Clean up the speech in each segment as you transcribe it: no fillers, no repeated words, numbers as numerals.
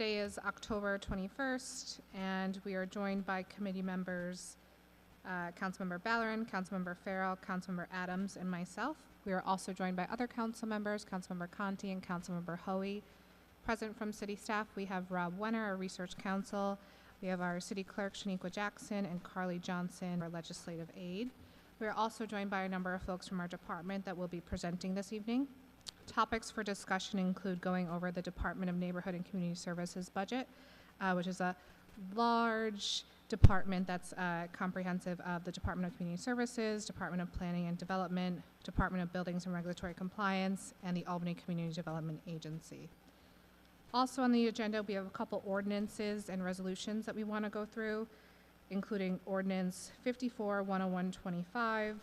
Today is October 21st, and we are joined by committee members, Councilmember Ballerin, Councilmember Farrell, Councilmember Adams, and myself. We are also joined by other council members, Councilmember Conti and Councilmember Hoey. Present from city staff, we have Rob Wenner, our research counsel. We have our city clerk, Shaniqua Jackson, and Carly Johnson, our legislative aide. We are also joined by a number of folks from our department that will be presenting this evening. Topics for discussion include going over the Department of Neighborhood and Community Services budget, which is a large department that's comprehensive of the Department of Community Services, Department of Planning and Development, Department of Buildings and Regulatory Compliance, and the Albany Community Development Agency. Also on the agenda, we have a couple ordinances and resolutions that we want to go through, including Ordinance 54-10125,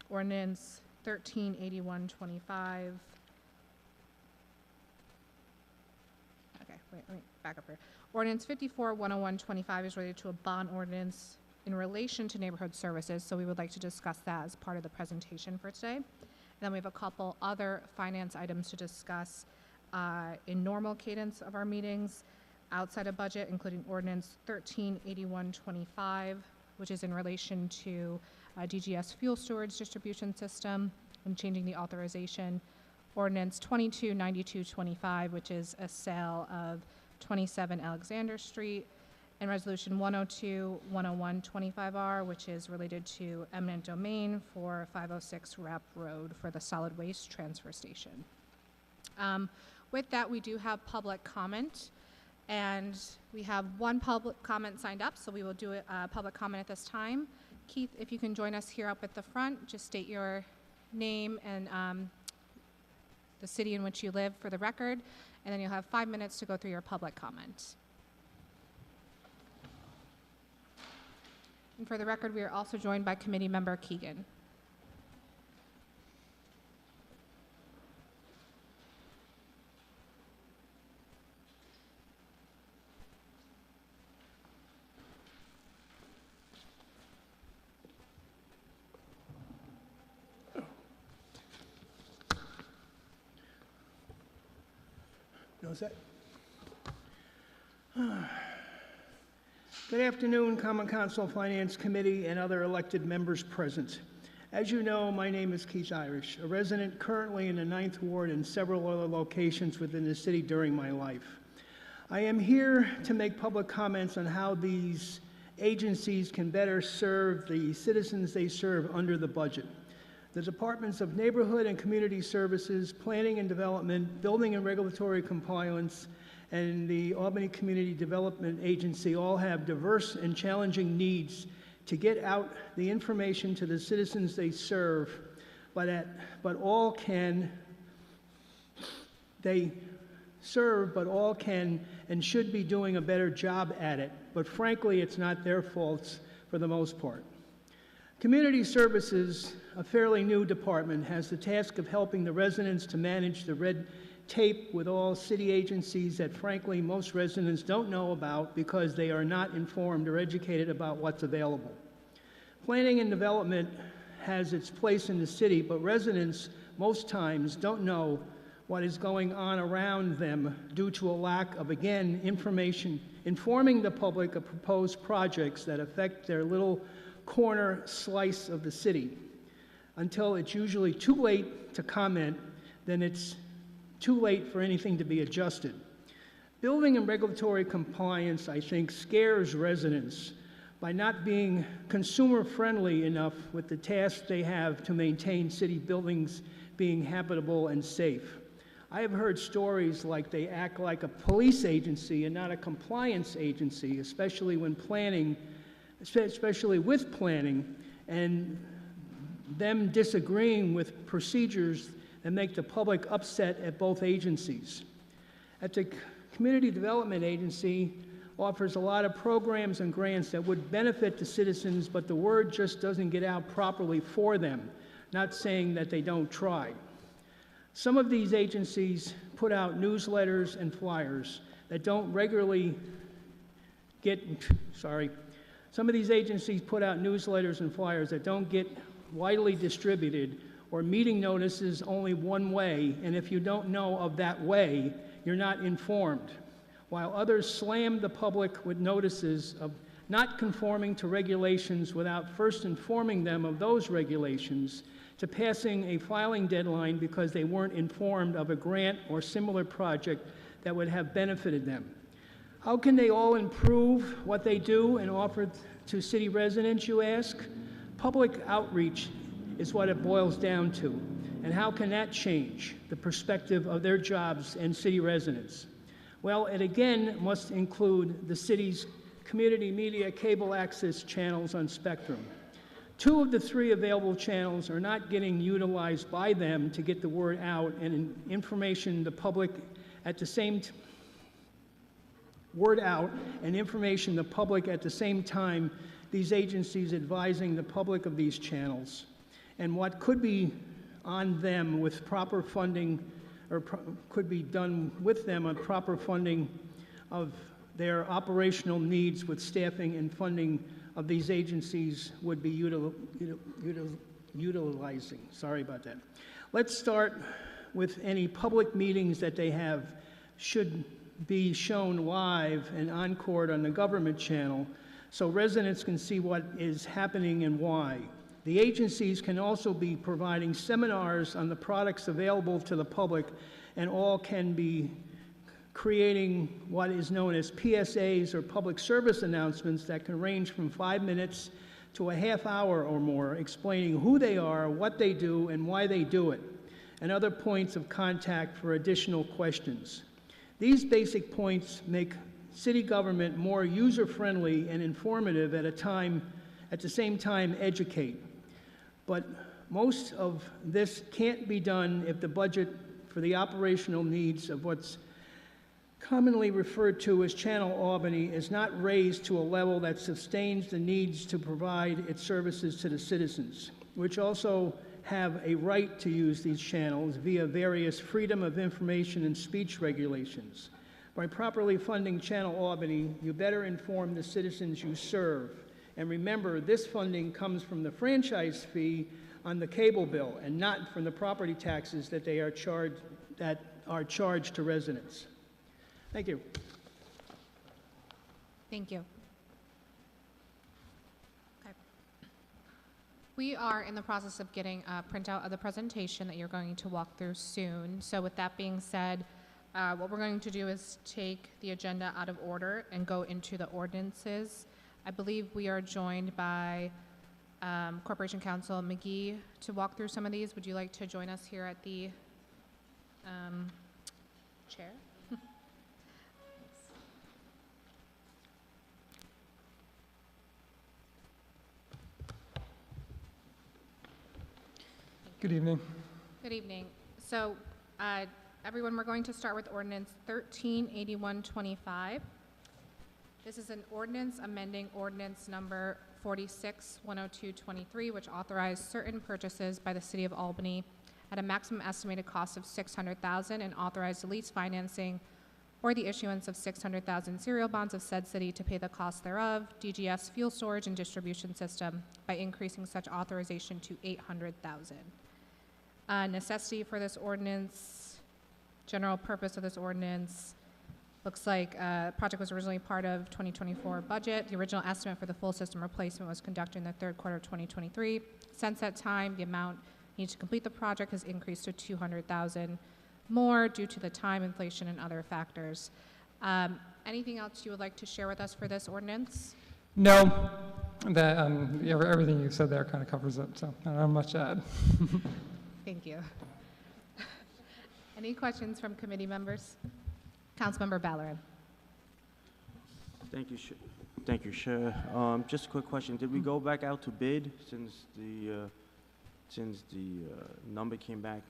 Ordinance 138125. Okay, wait, let me back up here. Ordinance 54-10125 is related to a bond ordinance in relation to neighborhood services, so we would like to discuss that as part of the presentation for today. And then we have a couple other finance items to discuss in normal cadence of our meetings outside of budget, including Ordinance 138125, which is in relation to DGS fuel storage distribution system and changing the authorization. Ordinance 229225, which is a sale of 27 Alexander Street, and Resolution 102-10125R, which is related to eminent domain for 506 Rapp Road for the solid waste transfer station. With that, we do have public comment, and we have one public comment signed up, so we will do a public comment at this time. Keith, if you can join us here up at the front, just state your name and the city in which you live for the record, and then you'll have 5 minutes to go through your public comment. And for the record, we are also joined by committee member Keegan. Set. Good afternoon, Common Council Finance Committee and other elected members present. As you know, my name is Keith Irish, a resident currently in the 9th Ward and several other locations within the city during my life. I am here to make public comments on how these agencies can better serve the citizens they serve under the budget. The Departments of Neighborhood and Community Services, Planning and Development, Building and Regulatory Compliance, and the Albany Community Development Agency all have diverse and challenging needs to get out the information to the citizens they serve, but all can and should be doing a better job at it. But frankly, it's not their faults for the most part. Community Services, a fairly new department, has the task of helping the residents to manage the red tape with all city agencies that frankly most residents don't know about because they are not informed or educated about what's available. Planning and Development has its place in the city, but residents most times don't know what is going on around them due to a lack of, again, information informing the public of proposed projects that affect their little corner slice of the city. Until it's usually too late to comment, then it's too late for anything to be adjusted. Building and regulatory compliance, I think, scares residents by not being consumer friendly enough with the tasks they have to maintain city buildings being habitable and safe. I have heard stories like they act like a police agency and not a compliance agency, especially with planning, and them disagreeing with procedures that make the public upset at both agencies. At the Community Development Agency offers a lot of programs and grants that would benefit the citizens, but the word just doesn't get out properly for them, not saying that they don't try. Some of these agencies put out newsletters and flyers that don't regularly get, Some of these agencies put out newsletters and flyers that don't get widely distributed, or meeting notices only one way, and if you don't know of that way, you're not informed. while others slammed the public with notices of not conforming to regulations without first informing them of those regulations, to passing a filing deadline because they weren't informed of a grant or similar project that would have benefited them. How can they all improve what they do and offer to city residents, you ask? Public outreach is what it boils down to. And how can that change the perspective of their jobs and city residents? Well, it again must include the city's community media cable access channels on Spectrum. 2 of the 3 available channels are not getting utilized by them to get the word out and information the public at the same time these agencies advising the public of these channels and what could be on them with proper funding, or could be done with them on proper funding of their operational needs with staffing and funding of these agencies would be utilizing. Sorry about that. Let's start with any public meetings that they have should be shown live and encored on the government channel so residents can see what is happening and why. The agencies can also be providing seminars on the products available to the public, and all can be creating what is known as PSAs, or public service announcements, that can range from 5 minutes to a half hour or more, explaining who they are, what they do, and why they do it, and other points of contact for additional questions. These basic points make city government more user-friendly and informative at the same time educate. But most of this can't be done if the budget for the operational needs of what's commonly referred to as Channel Albany is not raised to a level that sustains the needs to provide its services to the citizens, which also have a right to use these channels via various freedom of information and speech regulations. By properly funding Channel Albany, you better inform the citizens you serve. And remember, this funding comes from the franchise fee on the cable bill and not from the property taxes that are charged to residents. Thank you. Thank you. Okay. We are in the process of getting a printout of the presentation that you're going to walk through soon. So with that being said, what we're going to do is take the agenda out of order and go into the ordinances. I believe we are joined by Corporation Counsel McGee to walk through some of these. Would you like to join us here at the chair? Good evening. Good evening. So, everyone, we're going to start with Ordinance 138125. This is an ordinance amending ordinance number 46-10223, which authorized certain purchases by the City of Albany at a maximum estimated cost of $600,000 and authorized lease financing or the issuance of 600,000 serial bonds of said city to pay the cost thereof, DGS fuel storage and distribution system, by increasing such authorization to $800,000. Necessity for this ordinance, general purpose of this ordinance, looks like the project was originally part of 2024 budget. The original estimate for the full system replacement was conducted in the third quarter of 2023. Since that time, the amount needed to complete the project has increased to $200,000 more due to the time, inflation, and other factors. Anything else you would like to share with us for this ordinance? No, that everything you said there kind of covers it, so I don't have much to add. Thank you. Any questions from committee members? Councilmember Ballerin. Thank you, Chair. Just a quick question. Did we go back out to bid since the number came back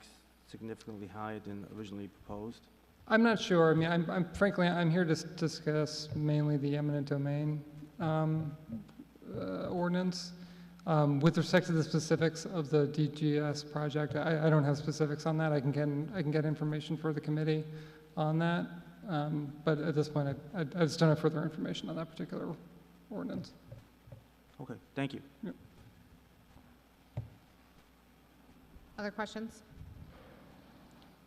significantly higher than originally proposed? I'm not sure. I mean, frankly, I'm here to discuss mainly the eminent domain ordinance. With respect to the specifics of the DGS project, I don't have specifics on that. I can get information for the committee on that. But at this point, I just don't have further information on that particular ordinance. Okay, thank you. Yep. Other questions?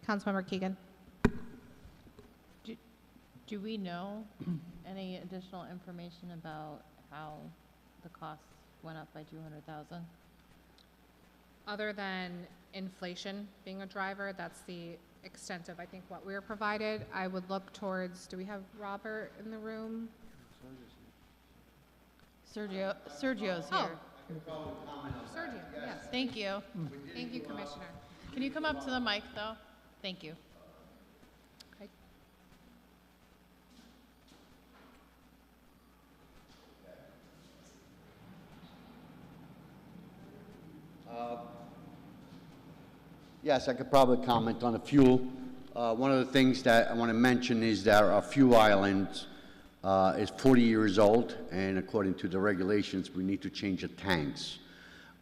Councilmember Keegan. Do we know any additional information about how the costs went up by 200,000? Other than inflation being a driver, that's the extent of, I think, what we were provided. I would look towards, do we have Robert in the room? Sergio's Oh. here. Sergio, yes. Thank you. Thank you, Commissioner. Can you come up to the mic, though? Thank you. Okay. Yes, I could probably comment on the fuel. One of the things that I want to mention is that our fuel island is 40 years old, and according to the regulations, we need to change the tanks.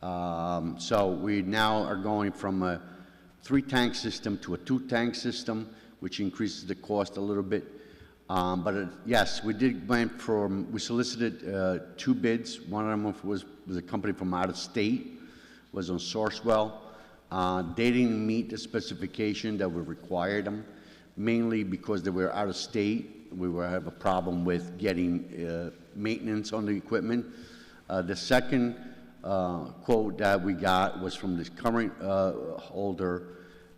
So we now are going from a 3-tank system to a 2-tank system, which increases the cost a little bit. Yes, we solicited 2 bids. One of them was a company from out of state, was on Sourcewell. They didn't meet the specification that we required them, mainly because they were out of state. We will have a problem with getting maintenance on the equipment. The second quote that we got was from this current holder,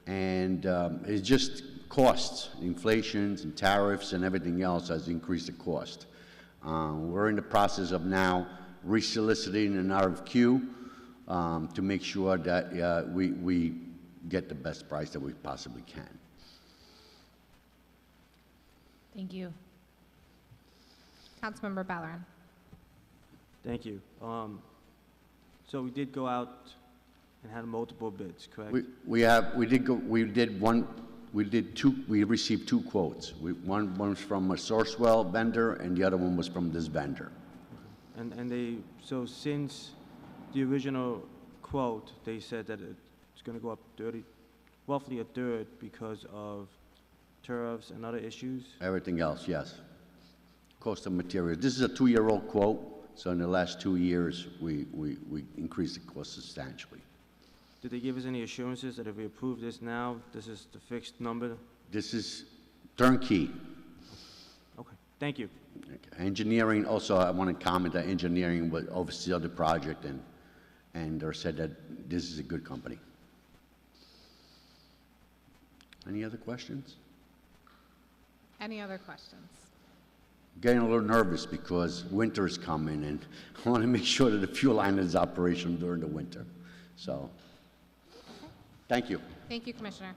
and it's just costs, inflations and tariffs and everything else has increased the cost. We're in the process of now resoliciting an RFQ to make sure that we get the best price that we possibly can. Thank you. Councilmember Ballerin. Thank you. So we did go out and had multiple bids, correct? We received 2 quotes. One was from a Sourcewell vendor, and the other one was from this vendor. So since the original quote, they said that it's going to go up roughly a third because of tariffs and other issues? Everything else, yes. Cost of materials. This is a 2-year-old quote, so in the last 2 years, we increased the cost substantially. Did they give us any assurances that if we approve this now, this is the fixed number? This is turnkey. Okay, thank you. Engineering, also, I want to comment that engineering would oversee the project and they said that this is a good company. Any other questions? Any other questions? Getting a little nervous because winter is coming and I want to make sure that the fuel line is operational during the winter. So, thank you. Thank you, Commissioner.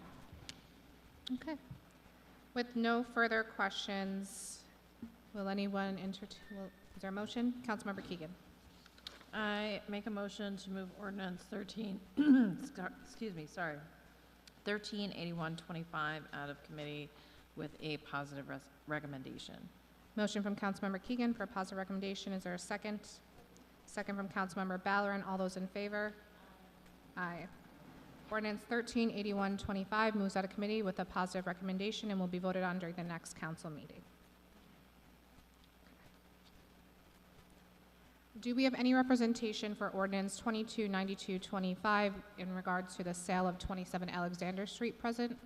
Okay. With no further questions, will anyone is there a motion? Councilmember Keegan. I make a motion to move ordinance 138125 out of committee with a positive recommendation. Motion from Councilmember Keegan for a positive recommendation. Is there a second? Second from Councilmember Ballerin. All those in favor? Aye. Ordinance 138125 moves out of committee with a positive recommendation and will be voted on during the next council meeting. Do we have any representation for ordinance 229225 in regards to the sale of 27 Alexander Street present?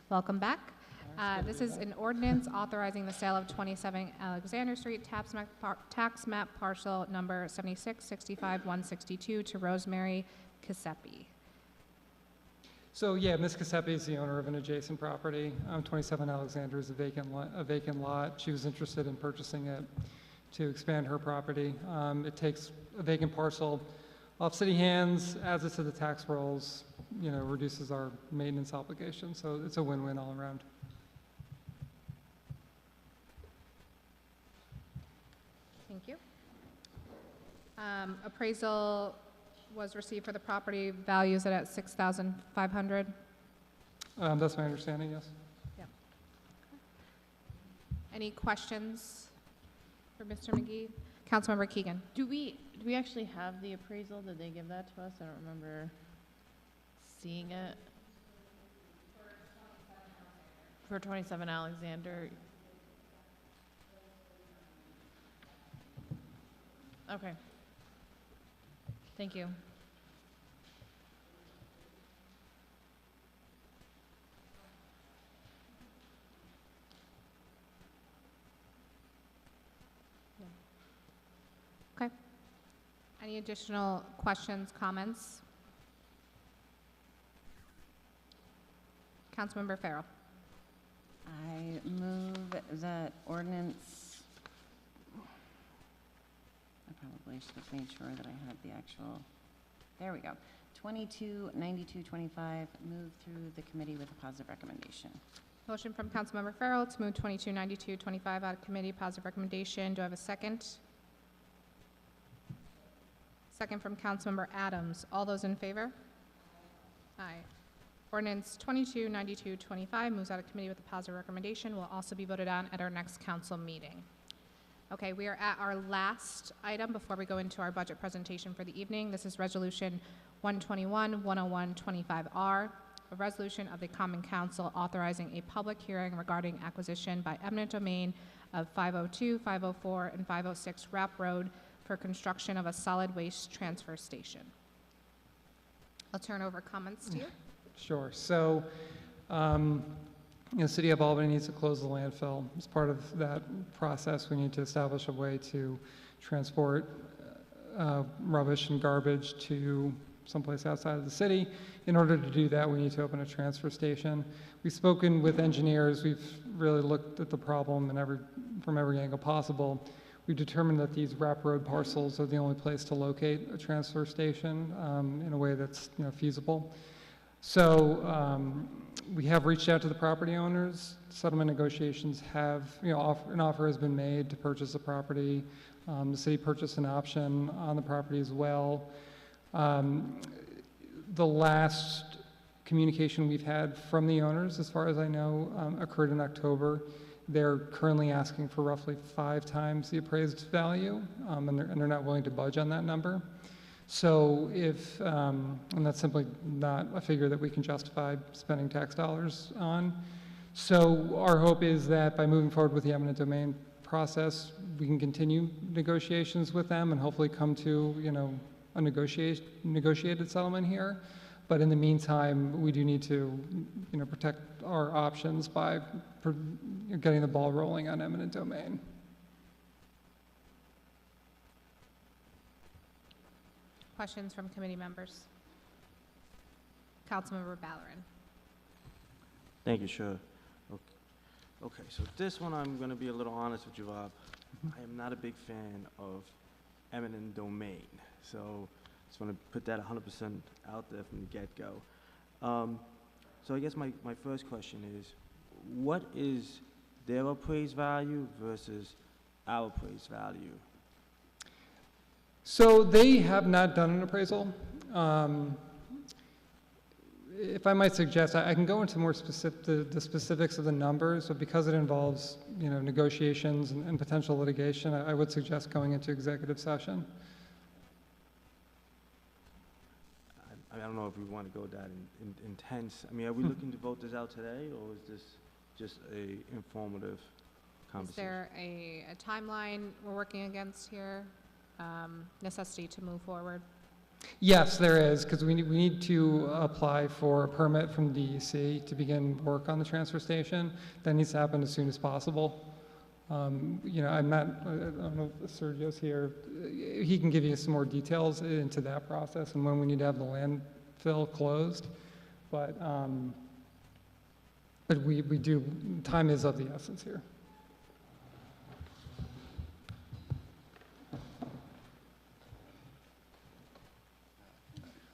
Welcome back. This is an ordinance authorizing the sale of 27 Alexander Street, tax map parcel number 7665-162 to Rosemary Casepi. So yeah, Ms. Casepi is the owner of an adjacent property. 27 Alexander is a vacant lot. She was interested in purchasing it to expand her property. It takes a vacant parcel off city hands, adds it to the tax rolls, reduces our maintenance obligation. So it's a win-win all around. Thank you. Appraisal was received for the property, values it at $6,500. That's my understanding, yes. Yeah. Any questions for Mr. McGee? Councilmember Keegan. Do we actually have the appraisal? Did they give that to us? I don't remember seeing it. For 27 Alexander. Okay. Thank you. Any additional questions, comments? Councilmember Farrell. I move that ordinance, I probably should have made sure that I had the actual, there we go. 229225 move through the committee with a positive recommendation. Motion from Councilmember Farrell to move 229225 out of committee, positive recommendation. Do I have a second? Second from Councilmember Adams. All those in favor? Aye. Ordinance 229225 moves out of committee with a positive recommendation. Will also be voted on at our next council meeting. Okay, we are at our last item before we go into our budget presentation for the evening. This is Resolution 121-101-25R, a resolution of the Common Council authorizing a public hearing regarding acquisition by eminent domain of 502, 504, and 506 Rapp Road for construction of a solid waste transfer station. I'll turn over comments to you. Sure. So, the City of Albany needs to close the landfill. As part of that process, we need to establish a way to transport rubbish and garbage to someplace outside of the city. In order to do that, we need to open a transfer station. We've spoken with engineers. We've really looked at the problem from every angle possible. We've determined that these Rapp Road parcels are the only place to locate a transfer station in a way that's feasible. So we have reached out to the property owners. Settlement negotiations have, an offer has been made to purchase the property. The city purchased an option on the property as well. The last communication we've had from the owners, as far as I know, occurred in October. They're currently asking for roughly 5 times the appraised value, and they're not willing to budge on that number. So if, and that's simply not a figure that we can justify spending tax dollars on. So our hope is that by moving forward with the eminent domain process, we can continue negotiations with them and hopefully come to, a negotiated settlement here. But in the meantime, we do need to, protect our options by getting the ball rolling on eminent domain. Questions from committee members? Councilmember Ballerin. Thank you, sure. Okay, so this one I'm going to be a little honest with you, Rob. I am not a big fan of eminent domain, so just want to put that 100% out there from the get-go. So I guess my first question is, what is their appraised value versus our appraised value? So they have not done an appraisal. If I might suggest, I can go into more specific, the specifics of the numbers, but because it involves, negotiations and potential litigation, I would suggest going into executive session. I don't know if we want to go that intense. I mean, are we looking to vote this out today, or is this just a informative Is conversation? there a timeline we're working against here? Necessity to move forward? Yes, there is, because we need to apply for a permit from DEC to begin work on the transfer station. That needs to happen as soon as possible. I'm not, I don't know if Sergio's here. He can give you some more details into that process and when we need to have the landfill closed. But we do, time is of the essence here.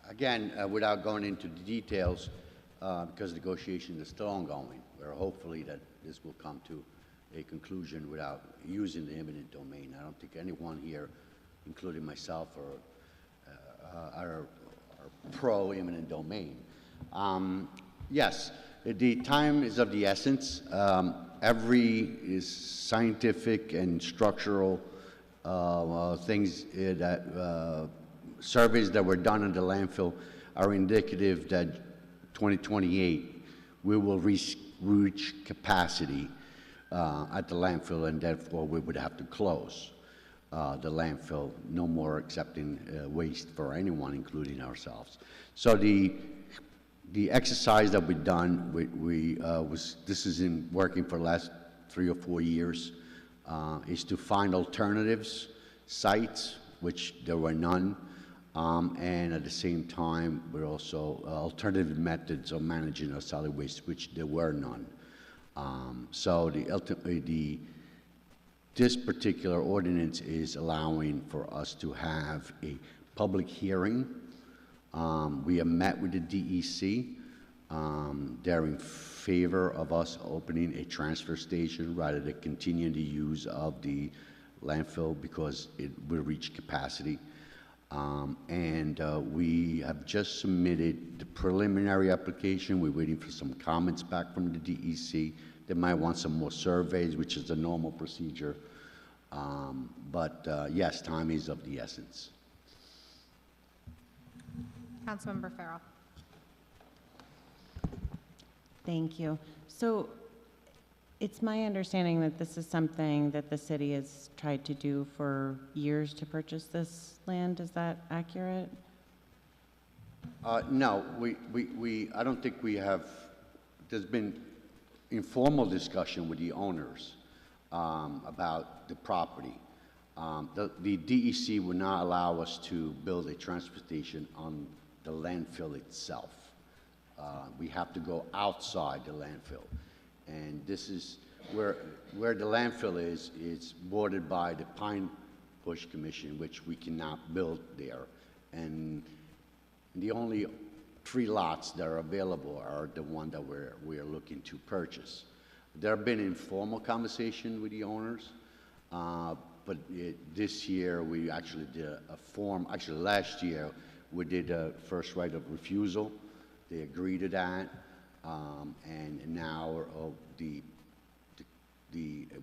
Again, without going into the details, because negotiations are still ongoing, we're hopefully that this will come to a conclusion without using the eminent domain. I don't think anyone here, including myself, are pro eminent domain. Yes, the time is of the essence. Every scientific and structural things that surveys that were done in the landfill are indicative that 2028 we will reach capacity at the landfill, and therefore we would have to close the landfill, no more accepting waste for anyone, including ourselves. So the exercise that we've done, this is in working for the last 3 or 4 years, is to find alternatives, sites which there were none. And at the same time, we're also alternative methods of managing our solid waste, which there were none. So ultimately, this particular ordinance is allowing for us to have a public hearing. We have met with the DEC. They're in favor of us opening a transfer station rather than continuing the use of the landfill because it will reach capacity. We have just submitted the preliminary application. We're waiting for some comments back from the DEC. They might want some more surveys, which is the normal procedure. Yes, time is of the essence. Councilmember Farrell. Thank you. So it's my understanding that this is something that the city has tried to do for years to purchase this land. Is that accurate? No, I don't think we have, there's been informal discussion with the owners about the property. The DEC would not allow us to build a transfer station on the landfill itself. We have to go outside the landfill. And this is where the landfill is, it's bordered by the Pine Bush Commission, which we cannot build there. And the only 3 lots that are available are the one that we're looking to purchase. There have been informal conversation with the owners, but this year we actually did a form, actually last year we did a first right of refusal. They agreed to that, and now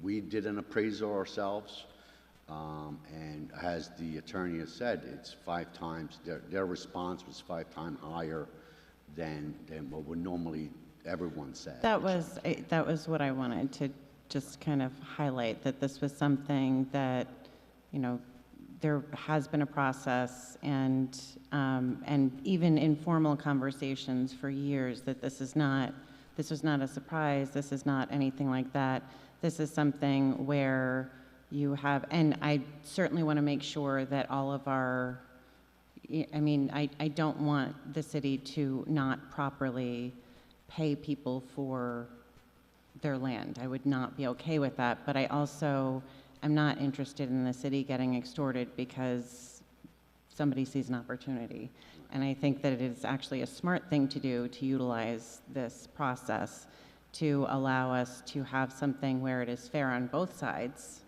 we did an appraisal ourselves, and as the attorney has said, it's 5 times, their response was 5 times higher than what would normally everyone said. That was what I wanted to just kind of highlight, that this was something that, you know, there has been a process and even informal conversations for years that this was not a surprise, this is not anything like that. This is something where you have, and I certainly want to make sure that all of our, I mean, I don't want the city to not properly pay people for their land. I would not be okay with that, but I also am not interested in the city getting extorted because somebody sees an opportunity. And I think that it is actually a smart thing to do to utilize this process to allow us to have something where it is fair on both sides.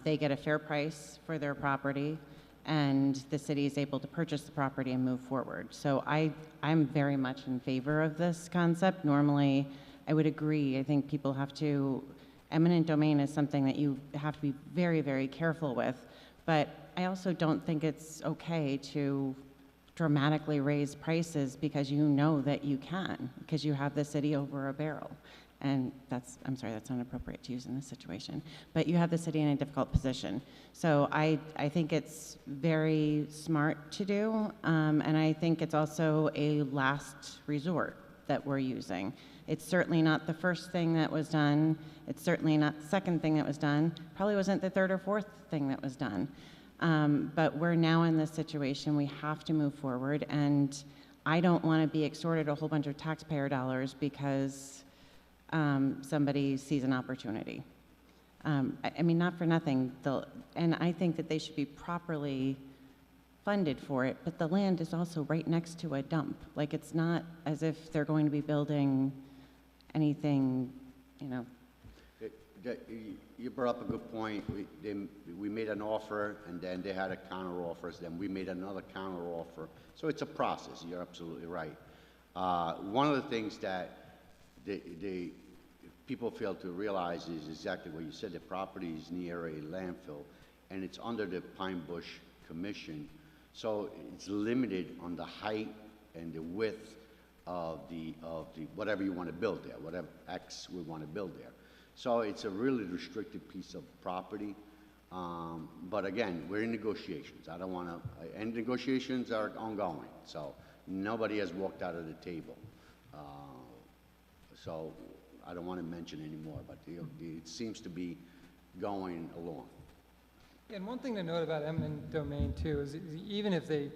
They get a fair price for their property, and the city is able to purchase the property and move forward. So I'm very much in favor of this concept. Normally, I would agree. I think people have to, eminent domain is something that you have to be very, very careful with. But I also don't think it's okay to dramatically raise prices because you know that you can, because you have the city over a barrel. And I'm sorry, that's not appropriate to use in this situation. But you have the city in a difficult position. So I think it's very smart to do, and I think it's also a last resort that we're using. It's certainly not the first thing that was done. It's certainly not the second thing that was done. Probably wasn't the third or fourth thing that was done. But we're now in this situation. We have to move forward, and I don't want to be extorted a whole bunch of taxpayer dollars because somebody sees an opportunity. I mean, not for nothing, and I think that they should be properly funded for it, but the land is also right next to a dump. Like, it's not as if they're going to be building anything, you know. You brought up a good point. We made an offer, and then they had a counter offer, then we made another counter offer. So it's a process, you're absolutely right. One of the things that people fail to realize is exactly what you said. The property is near a landfill, and it's under the Pine Bush Commission, so it's limited on the height and the width of the whatever you want to build there, whatever X we want to build there. So it's a really restricted piece of property. But again, we're in negotiations. I don't want to, and negotiations are ongoing. So nobody has walked out of the table. So I don't want to mention anymore, but it seems to be going along. And one thing to note about eminent domain too is even if they,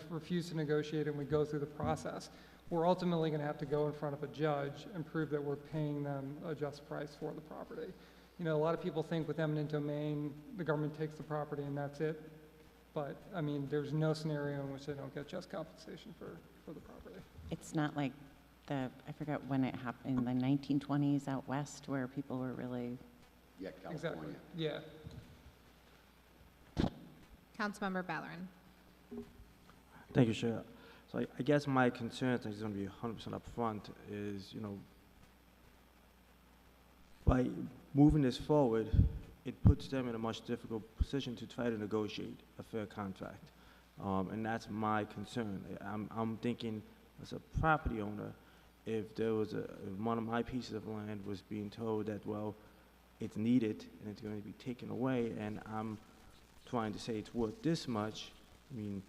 refuse to negotiate and we go through the process, we're ultimately going to have to go in front of a judge and prove that we're paying them a just price for the property. A lot of people think with eminent domain, the government takes the property and that's it. But, I mean, there's no scenario in which they don't get just compensation for the property. It's not like I forgot when it happened, in the 1920s out west, where people were really, Yeah, California. Exactly, yeah. Councilmember Ballerin. Thank you, Chair. So I guess my concern, I just want to be 100% upfront, is, by moving this forward, it puts them in a much difficult position to try to negotiate a fair contract. And that's my concern. I'm thinking, as a property owner, if there was if one of my pieces of land was being told that, well, it's needed and it's going to be taken away, and I'm trying to say it's worth this much, I mean,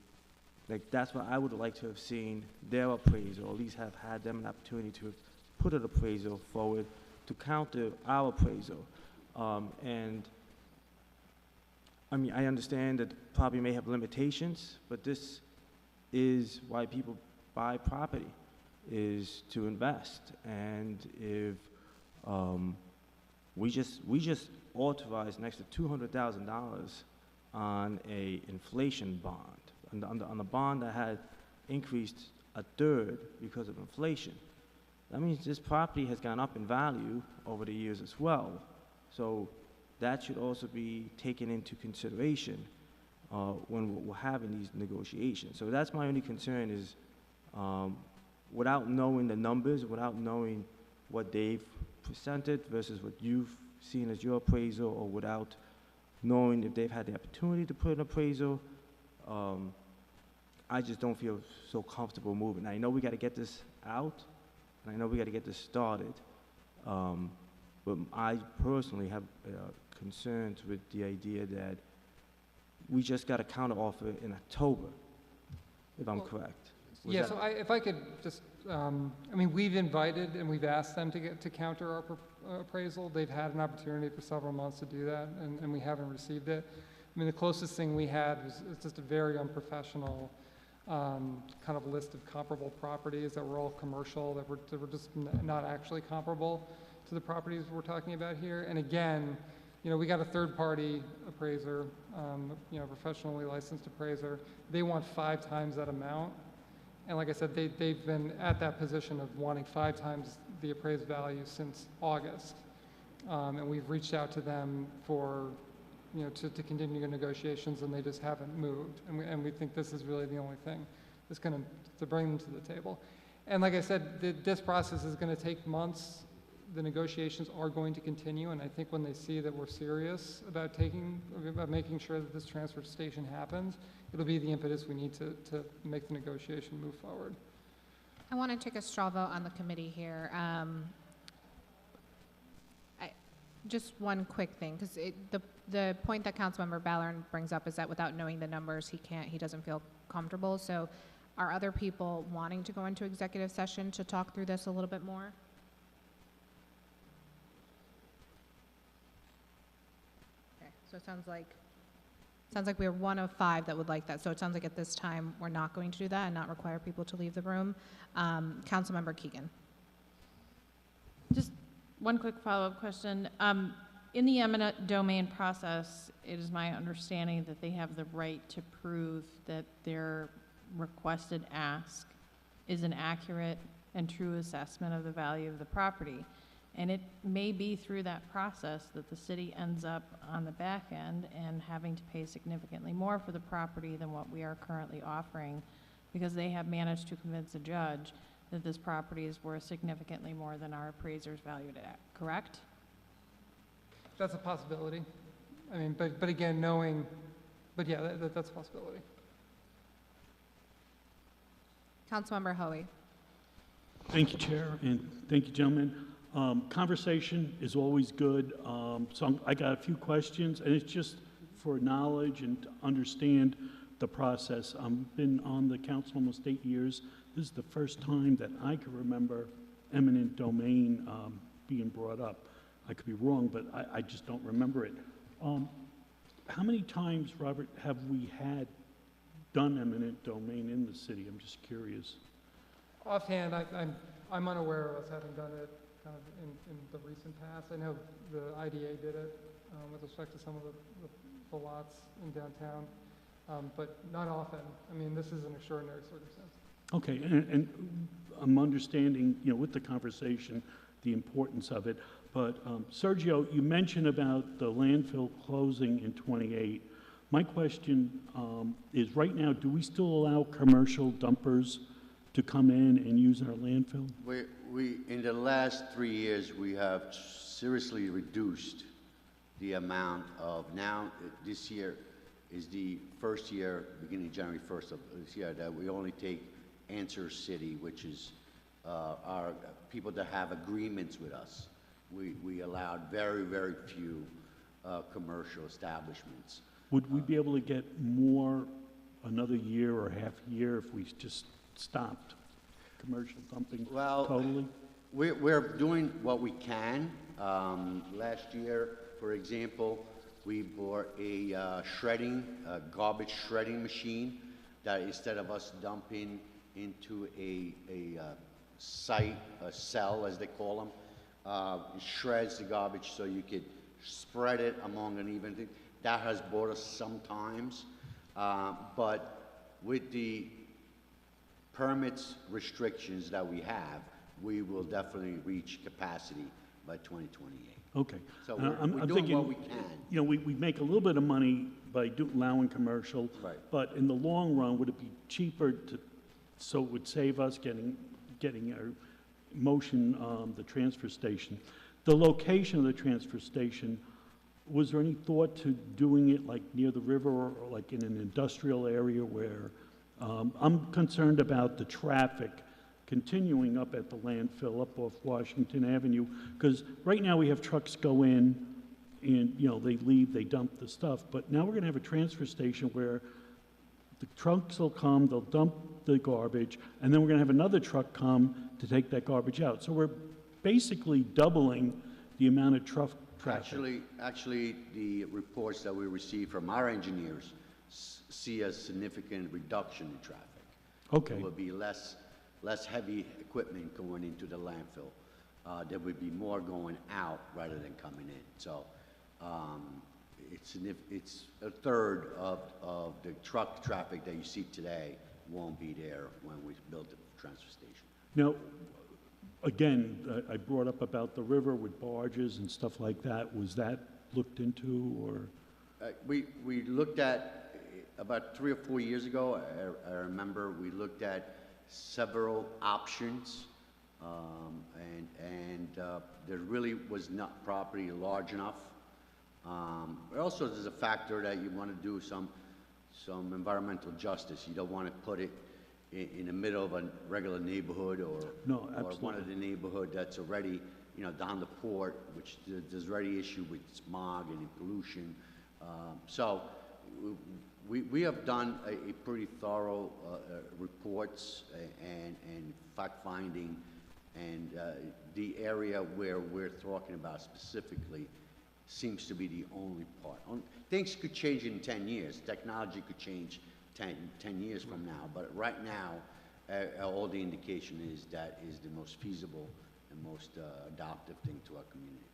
like, that's what I would like to have seen their appraisal, or at least have had them an opportunity to put an appraisal forward to counter our appraisal. And I mean, I understand that property may have limitations, but this is why people buy property, is to invest. And if we just authorized an extra $200,000 on a inflation bond, on a bond that had increased a third because of inflation. That means this property has gone up in value over the years as well. So that should also be taken into consideration when we're having these negotiations. So that's my only concern is, without knowing the numbers, without knowing what they've presented versus what you've seen as your appraisal, or without knowing if they've had the opportunity to put an appraisal, I just don't feel so comfortable moving. I know we got to get this out, and I know we got to get this started, but I personally have concerns with the idea that we just got a counteroffer in October, if I'm correct. Was Yeah, that- so if I could just, I mean, we've invited and we've asked them to counter our appraisal. They've had an opportunity for several months to do that, and we haven't received it. I mean, the closest thing we had was just a very unprofessional kind of list of comparable properties that were all commercial, that were just not actually comparable to the properties we're talking about here. And again, we got a third-party appraiser, professionally licensed appraiser. They want 5 times that amount. And like I said, they've been at that position of wanting 5 times the appraised value since August. And we've reached out to them for, to continue negotiations, and they just haven't moved. And we think this is really the only thing that's going to bring them to the table. And like I said, this process is going to take months. The negotiations are going to continue, and I think when they see that we're serious about making sure that this transfer station happens, it'll be the impetus we need to make the negotiation move forward. I want to take a straw vote on the committee here. Just one quick thing, because the point that Councilmember Ballerin brings up is that without knowing the numbers, he doesn't feel comfortable. So are other people wanting to go into executive session to talk through this a little bit more? Okay, so it sounds like we're one of 5 that would like that. So it sounds like at this time, we're not going to do that and not require people to leave the room. Councilmember Keegan. Just one quick follow-up question. In the eminent domain process, it is my understanding that they have the right to prove that their requested ask is an accurate and true assessment of the value of the property. And it may be through that process that the city ends up on the back end and having to pay significantly more for the property than what we are currently offering, because they have managed to convince a judge that this property is worth significantly more than our appraisers valued it at, correct? That's a possibility. I mean, but again, but yeah, that's a possibility. Councilmember Hoey. Thank you, Chair, and thank you, gentlemen. Conversation is always good. So I got a few questions, and it's just for knowledge and to understand the process. I've been on the council almost 8 years. This is the first time that I can remember eminent domain being brought up. I could be wrong, but I just don't remember it. how many times, Robert, have we done eminent domain in the city? I'm just curious. Offhand, I'm unaware of us having done it kind of in the recent past. I know the IDA did it with respect to some of the lots in downtown, but not often. I mean, this is an extraordinary circumstance. Okay, and I'm understanding, with the conversation, the importance of it. But Sergio, you mentioned about the landfill closing in '28. My question is, right now, do we still allow commercial dumpers to come in and use our landfill? We in the last 3 years, we have seriously reduced the amount of, now, this year is the first year, beginning January 1st of this year, that we only take Answer City, which is our people that have agreements with us. We allowed very, very few commercial establishments. Would we be able to get more, another year or half year, if we just stopped commercial dumping totally? We're doing what we can. Last year, for example, we bought a garbage shredding machine that instead of us dumping into a cell, as they call them, it shreds the garbage so you could spread it among an even thing. That has bought us sometimes, but with the permits restrictions that we have, we will definitely reach capacity by 2028. Okay. So I'm we're doing thinking, what we can. we make a little bit of money by allowing commercial. Right. But in the long run, would it be cheaper so it would save us getting our motion, the transfer station? The location of the transfer station, was there any thought to doing it like near the river or like in an industrial area where, I'm concerned about the traffic continuing up at the landfill up off Washington Avenue, because right now we have trucks go in and, they leave, they dump the stuff, but now we're gonna have a transfer station where the trucks will come, they'll dump the garbage, and then we're gonna have another truck come to take that garbage out. So we're basically doubling the amount of traffic. Actually, the reports that we receive from our engineers see a significant reduction in traffic. Okay. There will be less heavy equipment going into the landfill. There would be more going out rather than coming in. So it's a third of the truck traffic that you see today won't be there when we build the transfer station. Now, again, I brought up about the river with barges and stuff like that. Was that looked into, or? We looked at, about 3 or 4 years ago, I remember we looked at several options, and there really was not property large enough. Also, there's a factor that you want to do some environmental justice. You don't want to put it in the middle of a regular neighborhood or one of the neighborhood that's already, down the port, which there's already issue with smog and pollution. So we have done a pretty thorough reports and fact-finding, and the area where we're talking about specifically seems to be the only part. Things could change in 10 years. Technology could change 10 years from now, but right now, all the indication is that is the most feasible and most adaptive thing to our community.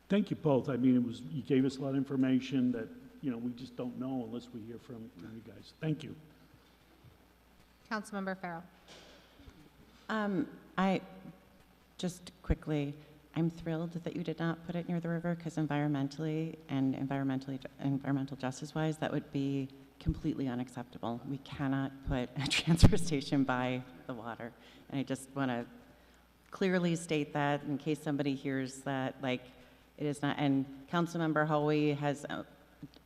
Thank you both. I mean, you gave us a lot of information that, we just don't know unless we hear from you guys. Thank you. Councilmember Farrell. I just quickly, I'm thrilled that you did not put it near the river, because environmentally and environmental justice-wise, that would be completely unacceptable. We cannot put a transfer station by the water. And I just want to clearly state that in case somebody hears that, it is not. And Councilmember Hoey has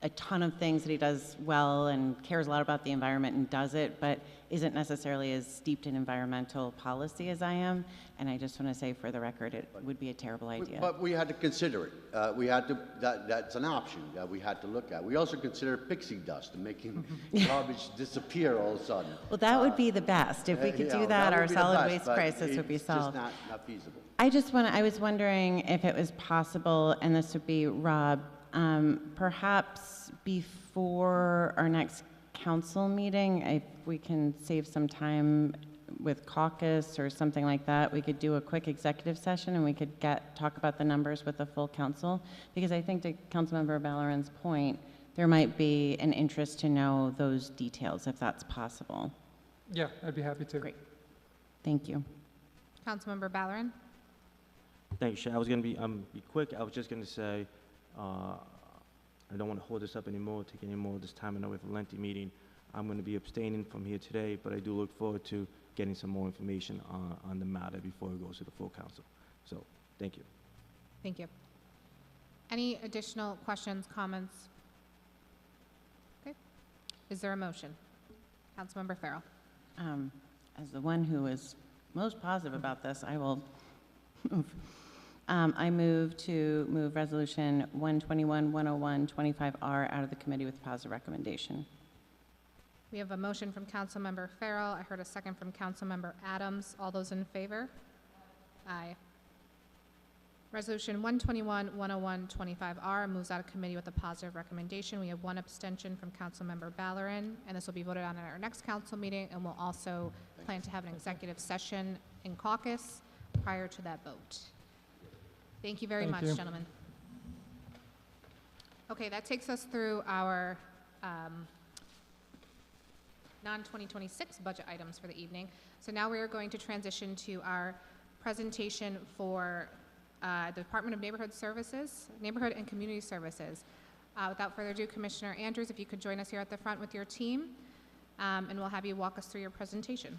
a ton of things that he does well and cares a lot about the environment and does it, but isn't necessarily as steeped in environmental policy as I am. And I just want to say for the record, it would be a terrible idea. But we had to consider it. That's an option that we had to look at. We also considered pixie dust and making garbage disappear all of a sudden. Well, that would be the best. If we could do that, our would be the solid best, waste but crisis would be solved. It's just not feasible. I was wondering if it was possible, and this would be Rob, Perhaps before our next council meeting, if we can save some time with caucus or something like that, we could do a quick executive session and we could talk about the numbers with the full council. Because I think to Councilmember Balleron's point, there might be an interest to know those details if that's possible. Yeah, I'd be happy to. Great. Thank you. Councilmember Balleron? Thanks, Chair. I was going to be quick. I was just going to say, I don't want to hold this up anymore, take any more of this time. I know we have a lengthy meeting. I'm going to be abstaining from here today, but I do look forward to getting some more information on the matter before it goes to the full council. So, thank you. Thank you. Any additional questions, comments? Okay. Is there a motion? Councilmember Farrell. As the one who is most positive about this, I will move. I move to move Resolution 121-101-25R out of the committee with positive recommendation. We have a motion from Councilmember Farrell. I heard a second from Councilmember Adams. All those in favor? Aye. Resolution 121-101-25R moves out of committee with a positive recommendation. We have one abstention from Councilmember Balleron, and this will be voted on at our next council meeting, and we'll also plan to have an executive session in caucus prior to that vote. Thank you very much, gentlemen. Okay, that takes us through our non-2026 budget items for the evening. So now we are going to transition to our presentation for the Department of Neighborhood and Community Services. Without further ado, Commissioner Andrews, if you could join us here at the front with your team, and we'll have you walk us through your presentation.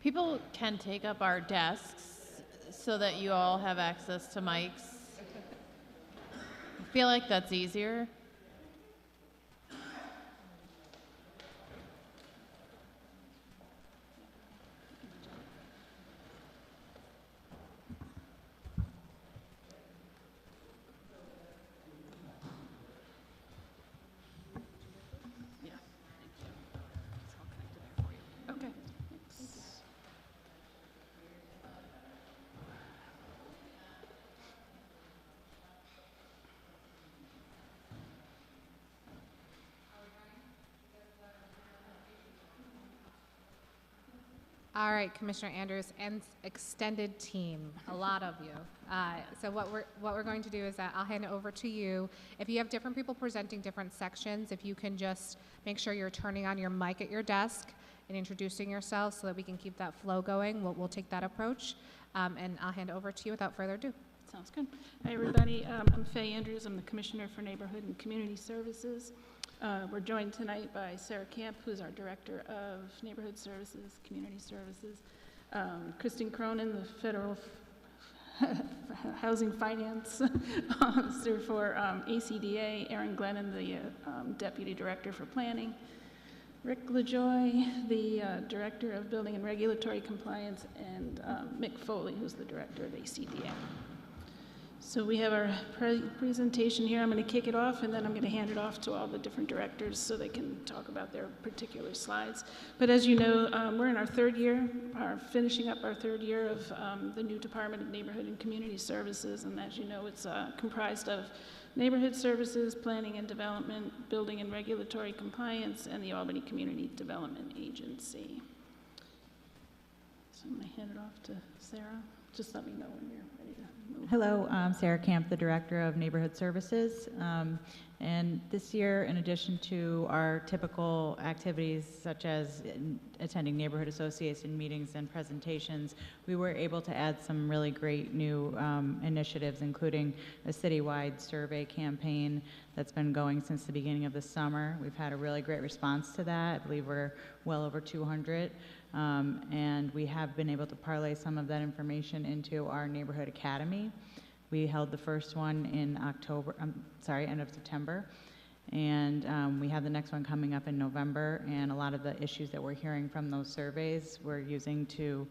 People can take up our desks so that you all have access to mics. I feel like that's easier. All right, Commissioner Andrews and extended team, a lot of you. So what we're going to do is that I'll hand it over to you. If you have different people presenting different sections, if you can just make sure you're turning on your mic at your desk and introducing yourselves so that we can keep that flow going, we'll take that approach. And I'll hand it over to you without further ado. Sounds good. Hi, everybody. I'm Faye Andrews. I'm the Commissioner for Neighborhood and Community Services. We're joined tonight by Sarah Camp, who's our Director of Neighborhood Services, Community Services, Christine Cronin, the Federal Housing Finance Officer for ACDA, Aaron Glennon, the Deputy Director for Planning, Rick LaJoy, the Director of Building and Regulatory Compliance, and Mick Foley, who's the Director of ACDA. So we have our presentation here. I'm going to kick it off, and then I'm going to hand it off to all the different directors so they can talk about their particular slides. But as you know, we're in our third year, finishing up our third year of the new Department of Neighborhood and Community Services. And as you know, it's comprised of neighborhood services, planning and development, building and regulatory compliance, and the Albany Community Development Agency. So I'm going to hand it off to Sarah. Just let me know when you're ready to move. Hello, I'm Sarah Camp, the Director of Neighborhood Services. And this year, in addition to our typical activities such as attending neighborhood association meetings and presentations, we were able to add some really great new initiatives, including a citywide survey campaign that's been going since the beginning of the summer. We've had a really great response to that. I believe we're well over 200. And we have been able to parlay some of that information into our Neighborhood Academy. We held the first one in end of September. And we have the next one coming up in November, and a lot of the issues that we're hearing from those surveys we're using to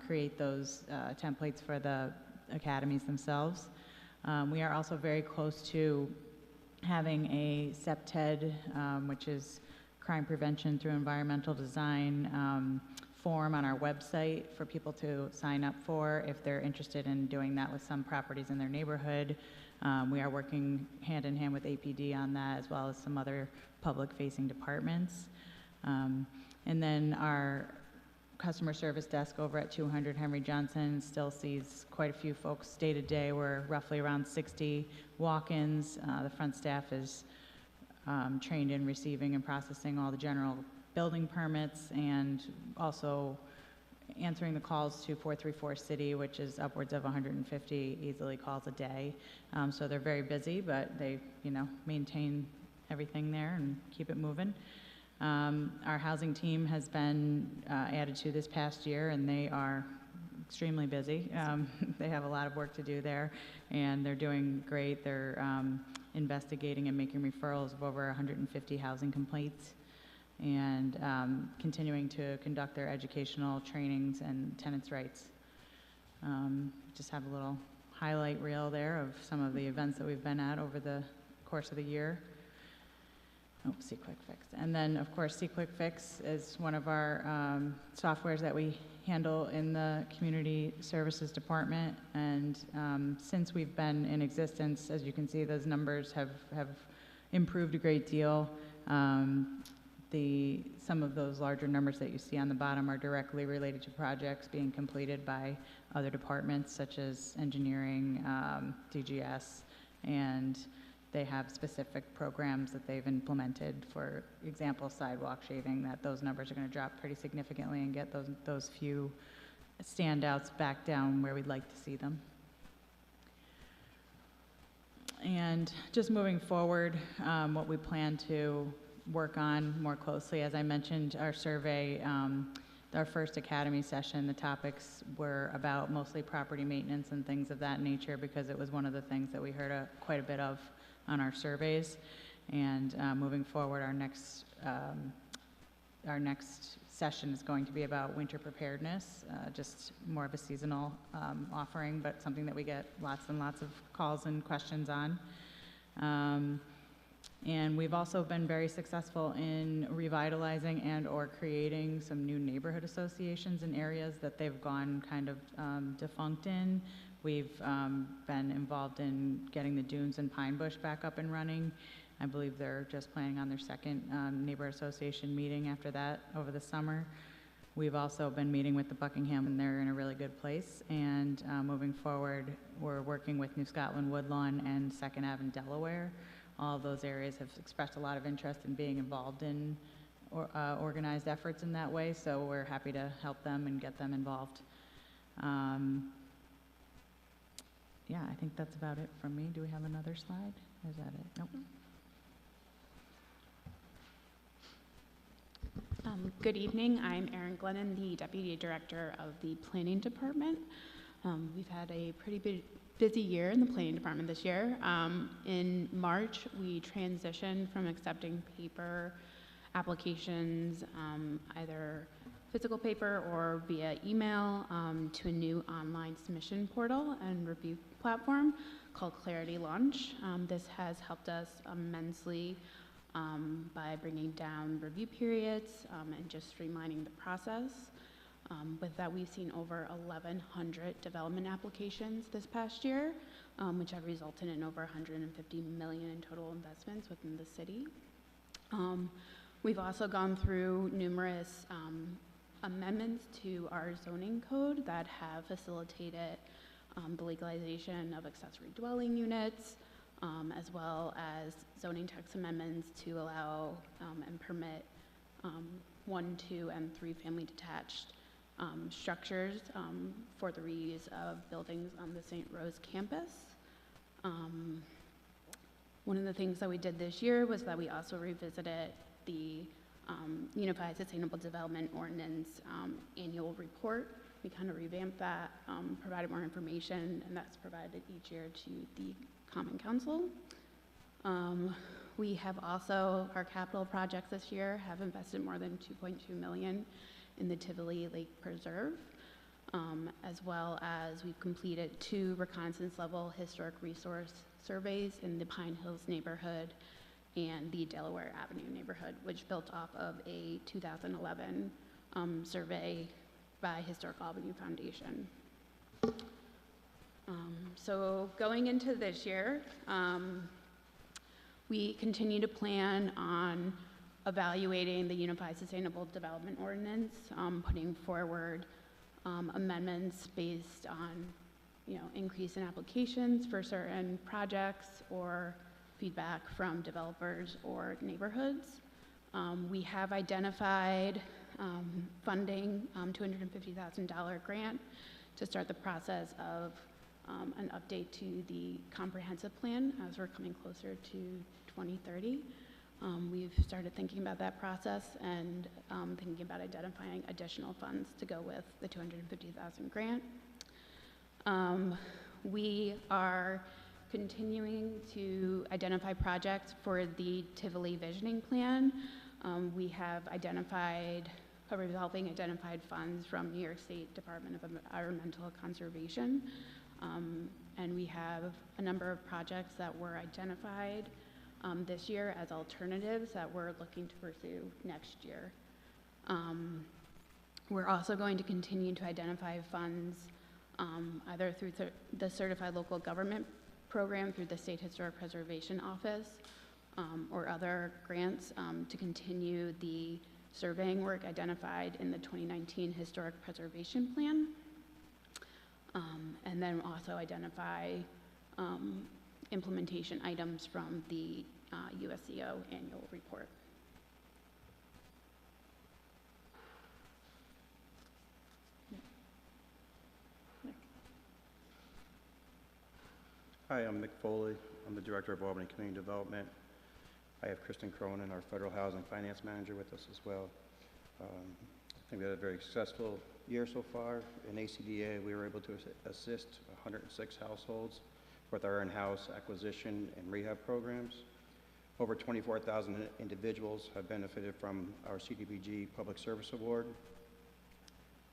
create those templates for the academies themselves. We are also very close to having a CEPTED, which is Crime Prevention Through Environmental Design, form on our website for people to sign up for if they're interested in doing that with some properties in their neighborhood. We are working hand in hand with APD on that, as well as some other public-facing departments. And then our customer service desk over at 200 Henry Johnson still sees quite a few folks day to day. We're roughly around 60 walk-ins. The front staff is trained in receiving and processing all the general building permits, and also answering the calls to 434 City, which is upwards of 150 easily calls a day. So they're very busy, but they, maintain everything there and keep it moving. Our housing team has been added to this past year, and they are extremely busy. They have a lot of work to do there, and they're doing great. They're investigating and making referrals of over 150 housing complaints, and continuing to conduct their educational trainings and tenants' rights. Just have a little highlight reel there of some of the events that we've been at over the course of the year. Oh, C-Quick-Fix. And then, of course, C-Quick-Fix is one of our softwares that we handle in the Community Services Department. And since we've been in existence, as you can see, those numbers have improved a great deal. Some of those larger numbers that you see on the bottom are directly related to projects being completed by other departments, such as engineering, DGS, and they have specific programs that they've implemented. For example, sidewalk shaving, that those numbers are going to drop pretty significantly and get those few standouts back down where we'd like to see them. And just moving forward, what we plan to work on more closely, as I mentioned, our survey, our first academy session, the topics were about mostly property maintenance and things of that nature, because it was one of the things that we heard quite a bit of on our surveys. And moving forward, our next session is going to be about winter preparedness, just more of a seasonal offering, but something that we get lots and lots of calls and questions on. And we've also been very successful in revitalizing and or creating some new neighborhood associations in areas that they've gone kind of defunct in. We've been involved in getting the Dunes and Pine Bush back up and running. I believe they're just planning on their second neighbor association meeting after that over the summer. We've also been meeting with the Buckingham, and they're in a really good place. And moving forward, we're working with New Scotland Woodlawn and 2nd Ave in Delaware. All of those areas have expressed a lot of interest in being involved in organized efforts in that way, so we're happy to help them and get them involved. Yeah, I think that's about it from me. Do we have another slide? Or is that it? Nope. Good evening. I'm Erin Glennon, the Deputy Director of the Planning Department. We've had a pretty busy year in the Planning Department this year. In March, we transitioned from accepting paper applications, either physical paper or via email, to a new online submission portal and review platform called Clarity Launch. This has helped us immensely by bringing down review periods and just streamlining the process. With that, we've seen over 1,100 development applications this past year, which have resulted in over $150 million in total investments within the city. We've also gone through numerous amendments to our zoning code that have facilitated the legalization of accessory dwelling units, as well as zoning text amendments to allow and permit 1, 2, and 3 family detached structures for the reuse of buildings on the St. Rose campus. One of the things that we did this year was that we also revisited the Unified Sustainable Development Ordinance annual report. We kind of revamped that, provided more information, and that's provided each year to the Common Council. We have also, our capital projects this year have invested more than 2.2 million in the Tivoli Lake Preserve, as well as we've completed 2 reconnaissance level historic resource surveys in the Pine Hills neighborhood and the Delaware Avenue neighborhood, which built off of a 2011 survey by Historic Albany Foundation. So going into this year, we continue to plan on evaluating the Unified Sustainable Development Ordinance, putting forward amendments based on, increase in applications for certain projects or feedback from developers or neighborhoods. We have identified funding, $250,000 grant to start the process of an update to the comprehensive plan as we're coming closer to 2030. We've started thinking about that process and thinking about identifying additional funds to go with the $250,000 grant. We are continuing to identify projects for the Tivoli Visioning Plan. We have identified funds from New York State Department of Environmental Conservation. And we have a number of projects that were identified this year as alternatives that we're looking to pursue next year. We're also going to continue to identify funds either through the Certified Local Government Program through the State Historic Preservation Office or other grants to continue the surveying work identified in the 2019 Historic Preservation Plan. And then also identify implementation items from the USCO annual report. Hi, I'm Mick Foley. I'm the Director of Albany Community Development. I have Kristen Cronin, our Federal Housing Finance Manager, with us as well. I think we had a very successful year so far. In ACDA, we were able to assist 106 households with our in-house acquisition and rehab programs. Over 24,000 individuals have benefited from our CDBG Public Service Award.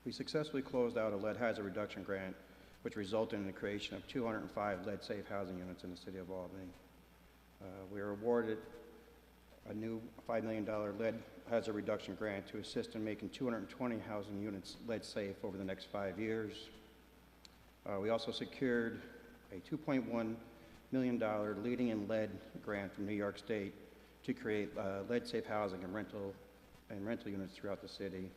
We successfully closed out a lead hazard reduction grant, which resulted in the creation of 205 lead-safe housing units in the city of Albany. We were awarded a new $5 million lead hazard reduction grant to assist in making 220 housing units lead-safe over the next 5 years. We also secured a $2.1 million Leading in Lead grant from New York State to create lead-safe housing and rental units throughout the city.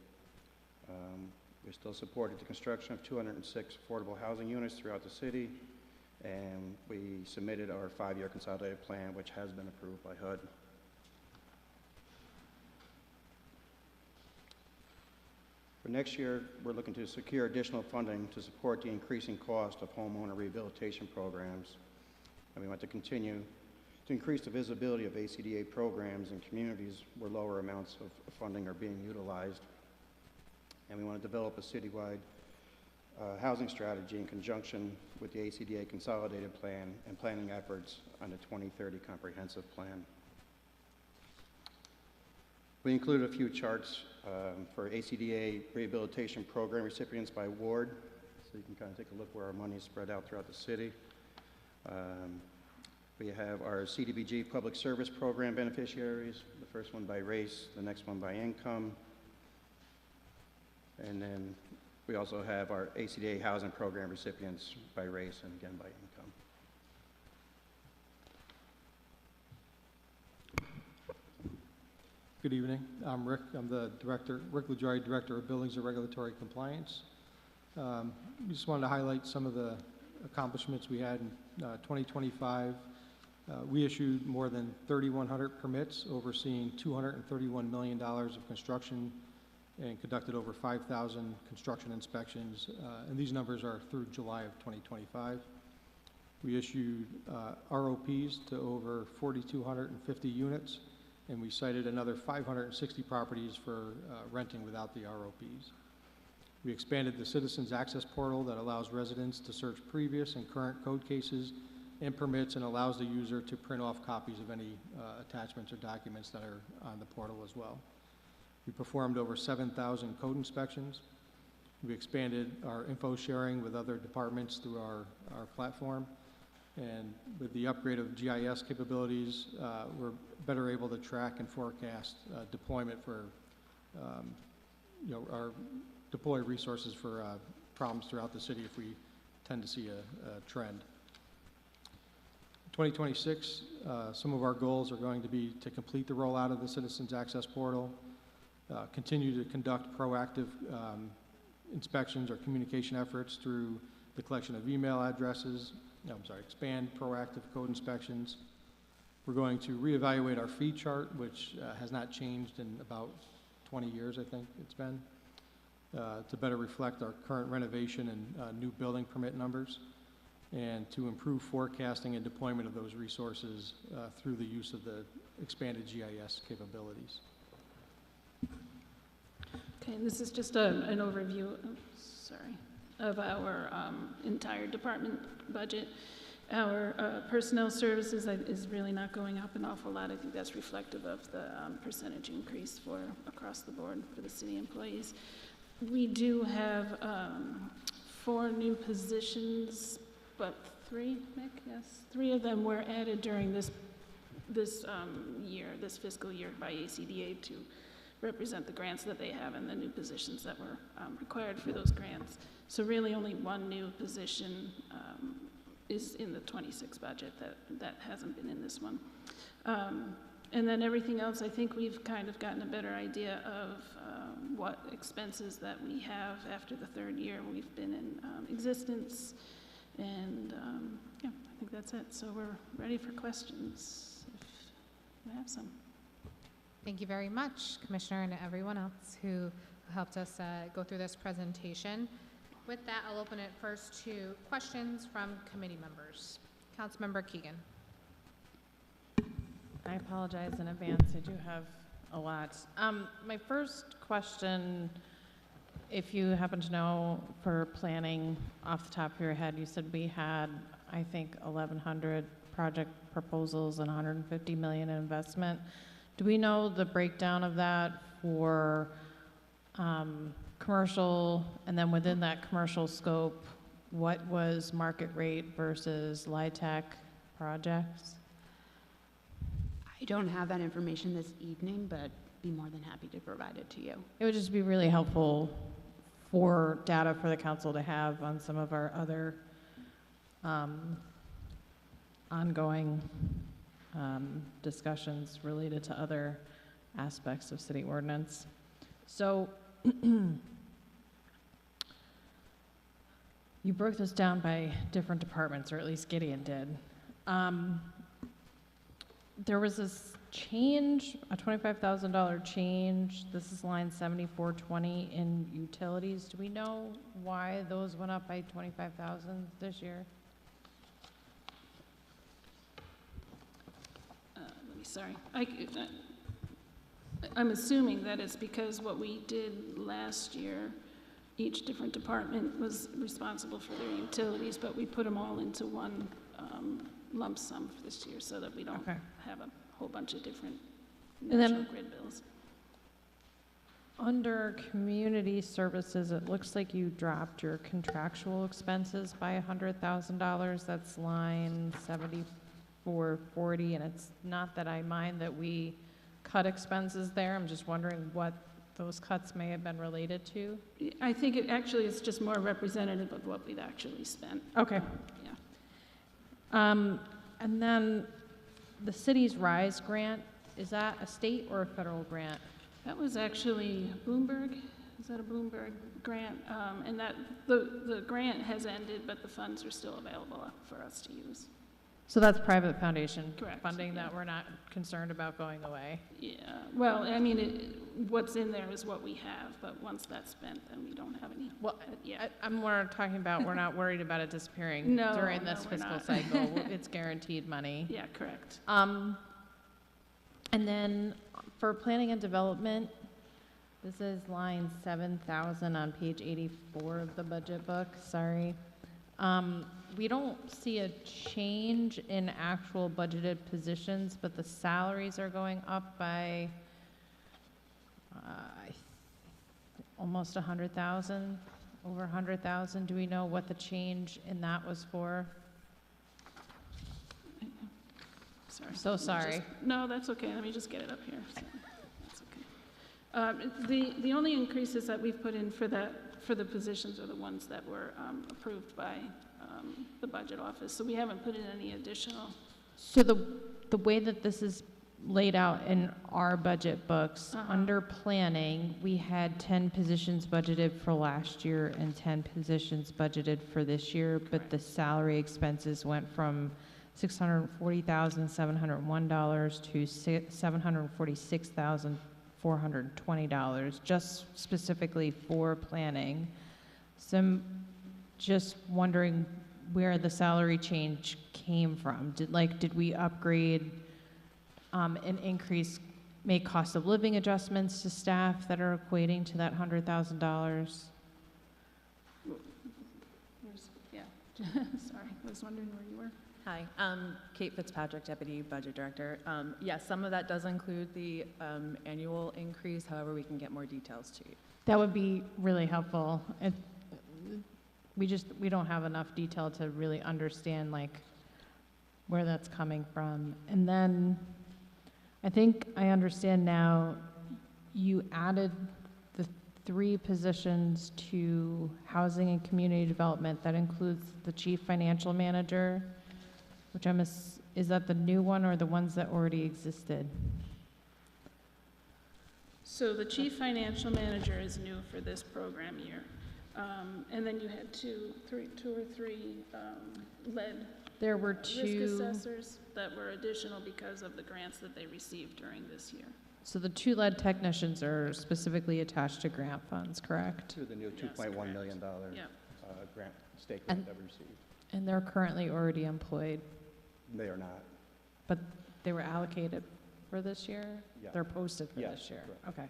We still supported the construction of 206 affordable housing units throughout the city, and we submitted our 5-year consolidated plan, which has been approved by HUD. For next year, we're looking to secure additional funding to support the increasing cost of homeowner rehabilitation programs. And we want to continue to increase the visibility of ACDA programs in communities where lower amounts of funding are being utilized. And we want to develop a citywide housing strategy in conjunction with the ACDA Consolidated Plan and planning efforts on the 2030 Comprehensive Plan. We included a few charts for ACDA rehabilitation program recipients by ward, so you can kind of take a look where our money is spread out throughout the city. We have our CDBG Public Service Program beneficiaries, the first one by race, the next one by income. And then we also have our ACDA housing program recipients by race and again by income. Good evening. I'm Rick. I'm the director, Rick LaJoy, Director of Buildings and Regulatory Compliance. We just wanted to highlight some of the accomplishments we had in 2025. We issued more than 3,100 permits, overseeing $231 million of construction, and conducted over 5,000 construction inspections, and these numbers are through July of 2025. We issued ROPs to over 4,250 units, and we cited another 560 properties for renting without the ROPs. We expanded the Citizens Access Portal that allows residents to search previous and current code cases and permits, and allows the user to print off copies of any attachments or documents that are on the portal as well. We performed over 7,000 code inspections. We expanded our info sharing with other departments through our platform. And with the upgrade of GIS capabilities, we're better able to track and forecast deployment for, our deploy resources for problems throughout the city if we tend to see a trend. 2026, some of our goals are going to be to complete the rollout of the Citizens Access Portal, continue to conduct proactive inspections or communication efforts through the collection of email addresses, expand proactive code inspections. We're going to reevaluate our fee chart, which has not changed in about 20 years, I think it's been, to better reflect our current renovation and new building permit numbers, and to improve forecasting and deployment of those resources through the use of the expanded GIS capabilities. Okay, and this is just an overview, of our entire department budget. Our personnel services is really not going up an awful lot. I think that's reflective of the percentage increase for across the board for the city employees. We do have 4 new positions, but 3, Nick? Yes, 3 of them were added during this fiscal year by ACDA to represent the grants that they have and the new positions that were required for those grants. So really only 1 new position is in the 26 budget that hasn't been in this one. And then everything else, I think we've kind of gotten a better idea of what expenses that we have after the 3rd year we've been in existence. And yeah, I think that's it. So we're ready for questions if you have some. Thank you very much, Commissioner, and everyone else who helped us go through this presentation. With that, I'll open it first to questions from committee members. Councilmember Keegan. I apologize in advance. I do have a lot. My first question, if you happen to know for planning off the top of your head, you said we had, I think, 1,100 project proposals and 150 million in investment. Do we know the breakdown of that for commercial, and then within that commercial scope, what was market rate versus LIHTC projects? I don't have that information this evening, but be more than happy to provide it to you. It would just be really helpful for data for the council to have on some of our other ongoing discussions related to other aspects of city ordinance. So you broke this down by different departments, or at least Gideon did. There was this change, a $25,000 change. This is line 7420 in utilities. Do we know why those went up by 25,000 this year? Sorry. I'm assuming that it's because what we did last year, each different department was responsible for their utilities, but we put them all into one lump sum for this year so that we don't have a whole bunch of different national grid bills. Under community services, it looks like you dropped your contractual expenses by $100,000. That's line 7440, and it's not that I mind that we cut expenses there. I'm just wondering what those cuts may have been related to. I think it actually is just more representative of what we've actually spent. Okay. Yeah. And then the city's RISE grant, is that a state or a federal grant? That was actually Bloomberg. Is that a Bloomberg grant? And that the grant has ended, but the funds are still available for us to use. So that's private foundation Correct, funding that we're not concerned about going away? Yeah, well, I mean, what's in there is what we have, but once that's spent, then we don't have any. Well, I'm more talking about we're not worried about it disappearing No, during no, this we're fiscal not. cycle. It's guaranteed money. Yeah, correct. And then for planning and development, this is line 7,000 on page 84 of the budget book, sorry. we don't see a change in actual budgeted positions, but the salaries are going up by almost 100,000, over 100,000. Do we know what the change in that was for? Sorry. So sorry. No, that's okay. Let me just get it up here. So, that's okay. The only increases that we've put in for the positions are the ones that were approved by the budget office. So we haven't put in any additional. So the way that this is laid out in our budget books, under planning, we had 10 positions budgeted for last year and 10 positions budgeted for this year, but the salary expenses went from $640,701 to $746,420, just specifically for planning. So I'm just wondering where the salary change came from. Did we upgrade and increase, make cost of living adjustments to staff that are equating to that $100,000? Yeah, sorry, I was wondering where you were. Hi, Kate Fitzpatrick, Deputy Budget Director. Yes, some of that does include the annual increase, however, we can get more details to you. That would be really helpful. We don't have enough detail to really understand where that's coming from. And then I think I understand now, you added the 3 positions to Housing and Community Development. That includes the Chief Financial Manager, which is that the new one or the ones that already existed? So the Chief Financial Manager is new for this program year. And then you had two or three lead There were risk 2, assessors that were additional because of the grants that they received during this year. so the 2 lead technicians are specifically attached to grant funds, correct? To the new $2.1 million Yep. grant, state grant that we received. And they're currently already employed, They are not. but they were allocated for this year? Yeah. They're posted for Yes, this year? correct. Okay.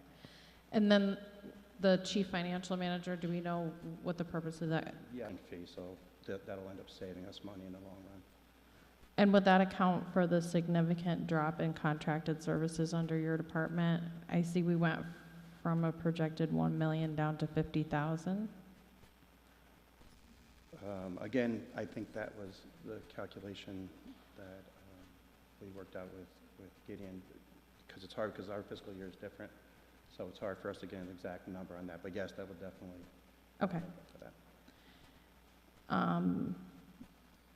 And then the Chief Financial Manager, do we know what the purpose of that? Yeah, and fee, so that'll end up saving us money in the long run. And would that account for the significant drop in contracted services under your department? I see we went from a projected 1 million down to 50,000. Again, I think that was the calculation that we worked out with Gideon, because it's hard, because our fiscal year is different, so it's hard for us to get an exact number on that, but yes, that would definitely. Okay. For that.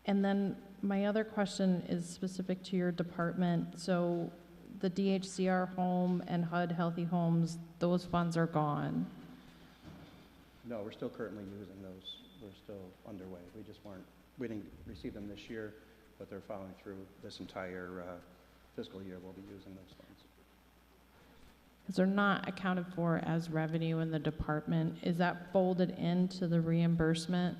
And then my other question is specific to your department. So the DHCR home and HUD Healthy Homes, those funds are gone. No, we're still currently using those. We're still underway. We didn't receive them this year, but they're following through this entire fiscal year. We'll be using those funds. Because they're not accounted for as revenue in the department. Is that folded into the reimbursement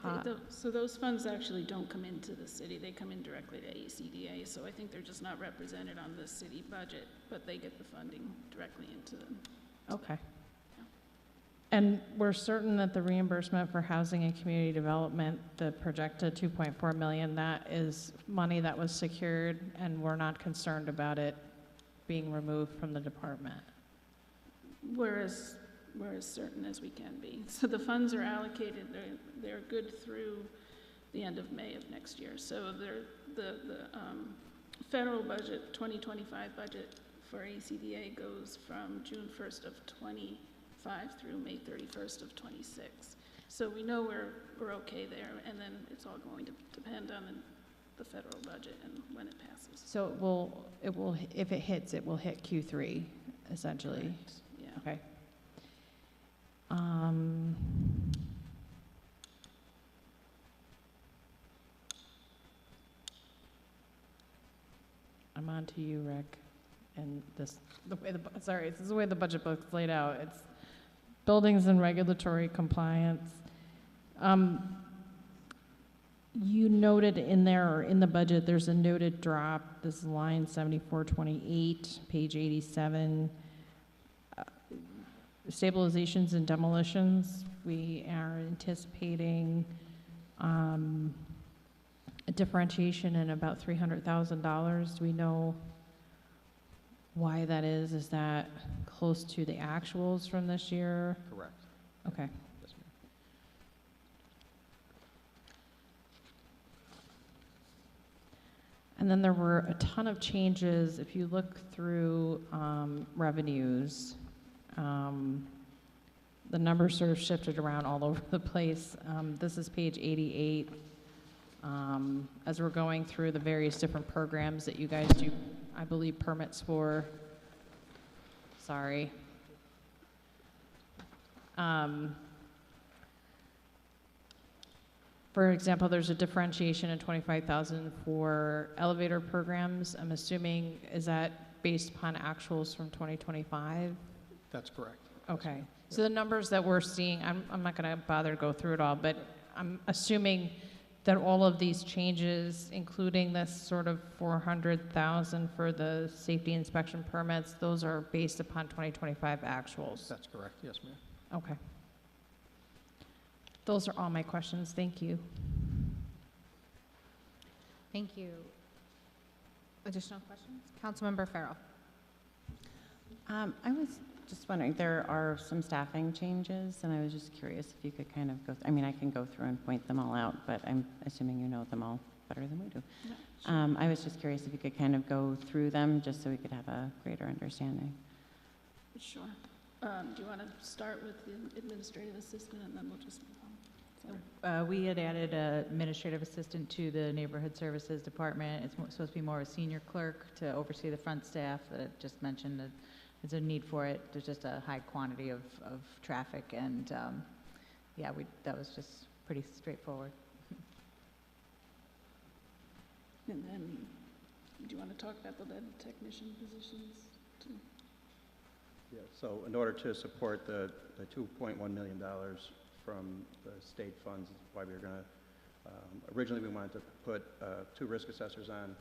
pot? So those funds actually don't come into the city. They come in directly to ACDA. So I think they're just not represented on the city budget, but they get the funding directly into them. Okay. And we're certain that the reimbursement for housing and community development, the projected 2.4 million, that is money that was secured, and we're not concerned about it being removed from the department. We're as certain as we can be. So the funds are allocated. They're good through the end of May of next year. So the federal budget, 2025 budget for ACDA goes from June 1st of 25 through May 31st of 26. So we know we're okay there, and then it's all going to depend on the federal budget and when it passes. So it will, if it hits, it will hit Q3, essentially. Correct. Yeah. Okay. I'm on to you, Rick. And this is the way the budget book's laid out. It's buildings and regulatory compliance. You noted in there, or in the budget, there's a noted drop. This is line 7428, page 87. Stabilizations and demolitions, we are anticipating a differentiation in about $300,000. Do we know why that is? Is that close to the actuals from this year? Correct. Okay. Yes, ma'am. And then there were a ton of changes. If you look through revenues, the numbers sort of shifted around all over the place. This is page 88. As we're going through the various different programs that you guys do, I believe, permits for. Sorry. For example, there's a differentiation in 25,000 for elevator programs. I'm assuming, is that based upon actuals from 2025? That's correct. Okay. So the numbers that we're seeing, I'm not going to bother to go through it all, but I'm assuming that all of these changes, including this sort of 400,000 for the safety inspection permits, those are based upon 2025 actuals. That's correct. Yes, ma'am. Okay. Those are all my questions. Thank you. Thank you. Additional questions? Councilmember Farrell. I was just wondering, there are some staffing changes, and I was just curious if you could kind of go, I mean, I can go through and point them all out, but I'm assuming you know them all better than we do. No, sure. I was just curious if you could kind of go through them, just so we could have a greater understanding. Sure. Do you want to start with the administrative assistant, and then we'll just move on? Sorry. We had added an administrative assistant to the neighborhood services department. It's supposed to be more of a senior clerk to oversee the front staff. That I just mentioned that there's a need for it. There's just a high quantity of traffic, and yeah, that was just pretty straightforward. And then, do you want to talk about the lead technician positions too? Yeah, so in order to support the $2.1 million from the state funds, is why we were going to, originally we wanted to put 2 risk assessors on,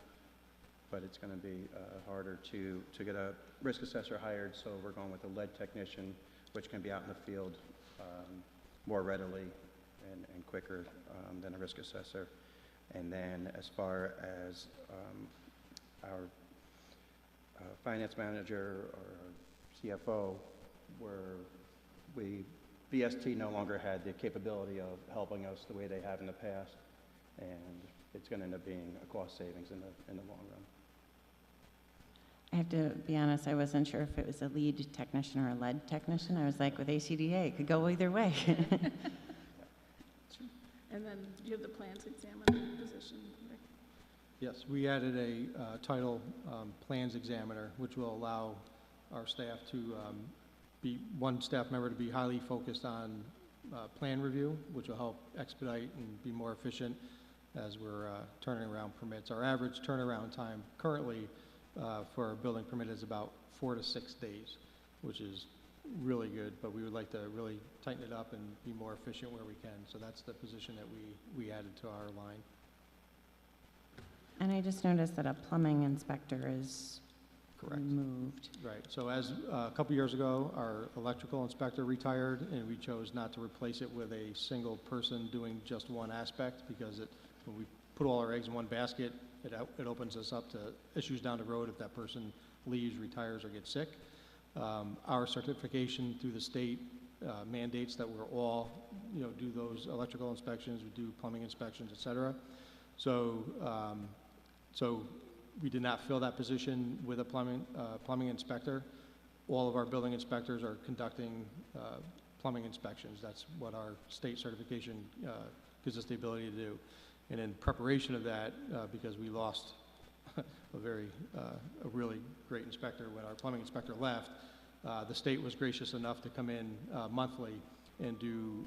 but it's going to be harder to get a risk assessor hired, so we're going with a lead technician, which can be out in the field more readily and quicker than a risk assessor. And then as far as our finance manager or CFO, BST no longer had the capability of helping us the way they have in the past, and it's going to end up being a cost savings in the long run. I have to be honest, I wasn't sure if it was a lead technician or a lead technician. I was like, with ACDA, it could go either way. And then you have the plans examiner position, Rick? Yes, we added a title, plans examiner, which will allow our staff to be one staff member to be highly focused on plan review, which will help expedite and be more efficient as we're turning around permits. Our average turnaround time currently for a building permit is about 4 to 6 days, which is really good, but we would like to really tighten it up and be more efficient where we can. So that's the position that we added to our line. And I just noticed that a plumbing inspector is Correct. removed. Right. So as a couple years ago, our electrical inspector retired, and we chose not to replace it with a single person doing just one aspect, because when we put all our eggs in one basket, it opens us up to issues down the road if that person leaves, retires, or gets sick. Our certification through the state mandates that we're all, do those electrical inspections, we do plumbing inspections, et cetera. So we did not fill that position with a plumbing inspector. All of our building inspectors are conducting plumbing inspections. That's what our state certification gives us the ability to do. And in preparation of that, because we lost a really great inspector when our plumbing inspector left, the state was gracious enough to come in monthly and do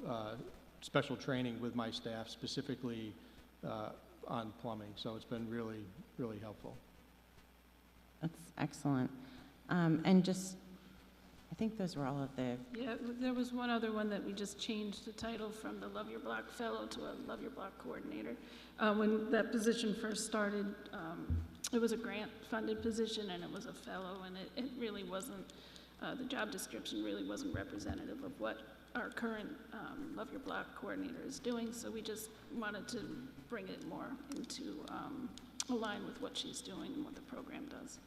special training with my staff, specifically on plumbing. So it's been really, really helpful. That's excellent. And just, I think those were all of the... Yeah, there was one other one that we just changed the title from the Love Your Block Fellow to a Love Your Block Coordinator. When that position first started, it was a grant-funded position, and it was a fellow, and it really wasn't, the job description really wasn't representative of what our current Love Your Block coordinator is doing, so we just wanted to bring it more into align with what she's doing and what the program does.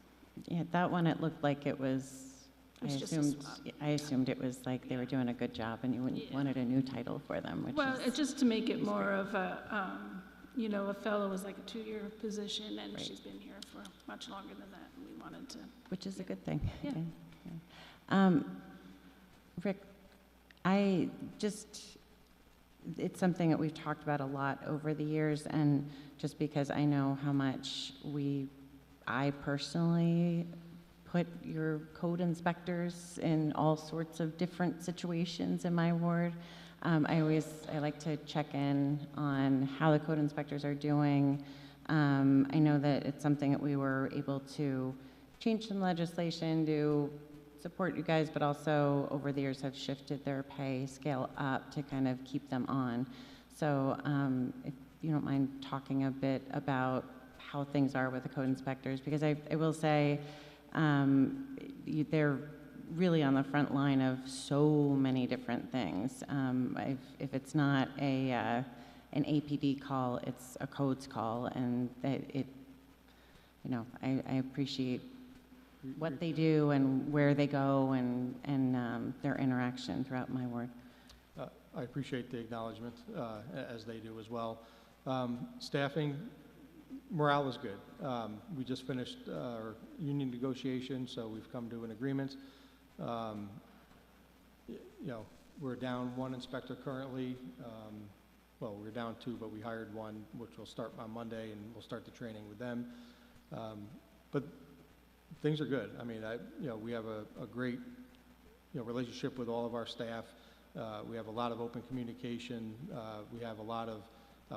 Yeah, that one, it looked like it was, It's just a swap. I assumed it was like they were doing a good job and you wanted a new title for them, which Well, is. it's just to make it more of a, you know, a fellow was like a 2-year position, and Right. she's been here for much longer than that, and we wanted to. Which is a good thing. Yeah. Rick, it's something that we've talked about a lot over the years, and just because I know how much I personally put your code inspectors in all sorts of different situations in my ward. I like to check in on how the code inspectors are doing. I know that it's something that we were able to change some legislation to support you guys, but also over the years have shifted their pay scale up to kind of keep them on. So if you don't mind talking a bit about how things are with the code inspectors, because I will say they're really on the front line of so many different things. If it's not an APD call, it's a codes call, and I appreciate what they do and where they go and their interaction throughout my ward. I appreciate the acknowledgement, as they do as well. Staffing, morale is good. We just finished our union negotiations, so we've come to an agreement. We're down one inspector currently. Well, we're down two, but we hired one, which will start on Monday, and we'll start the training with them. But things are good. I mean, we have a great, relationship with all of our staff. We have a lot of open communication. We have a lot of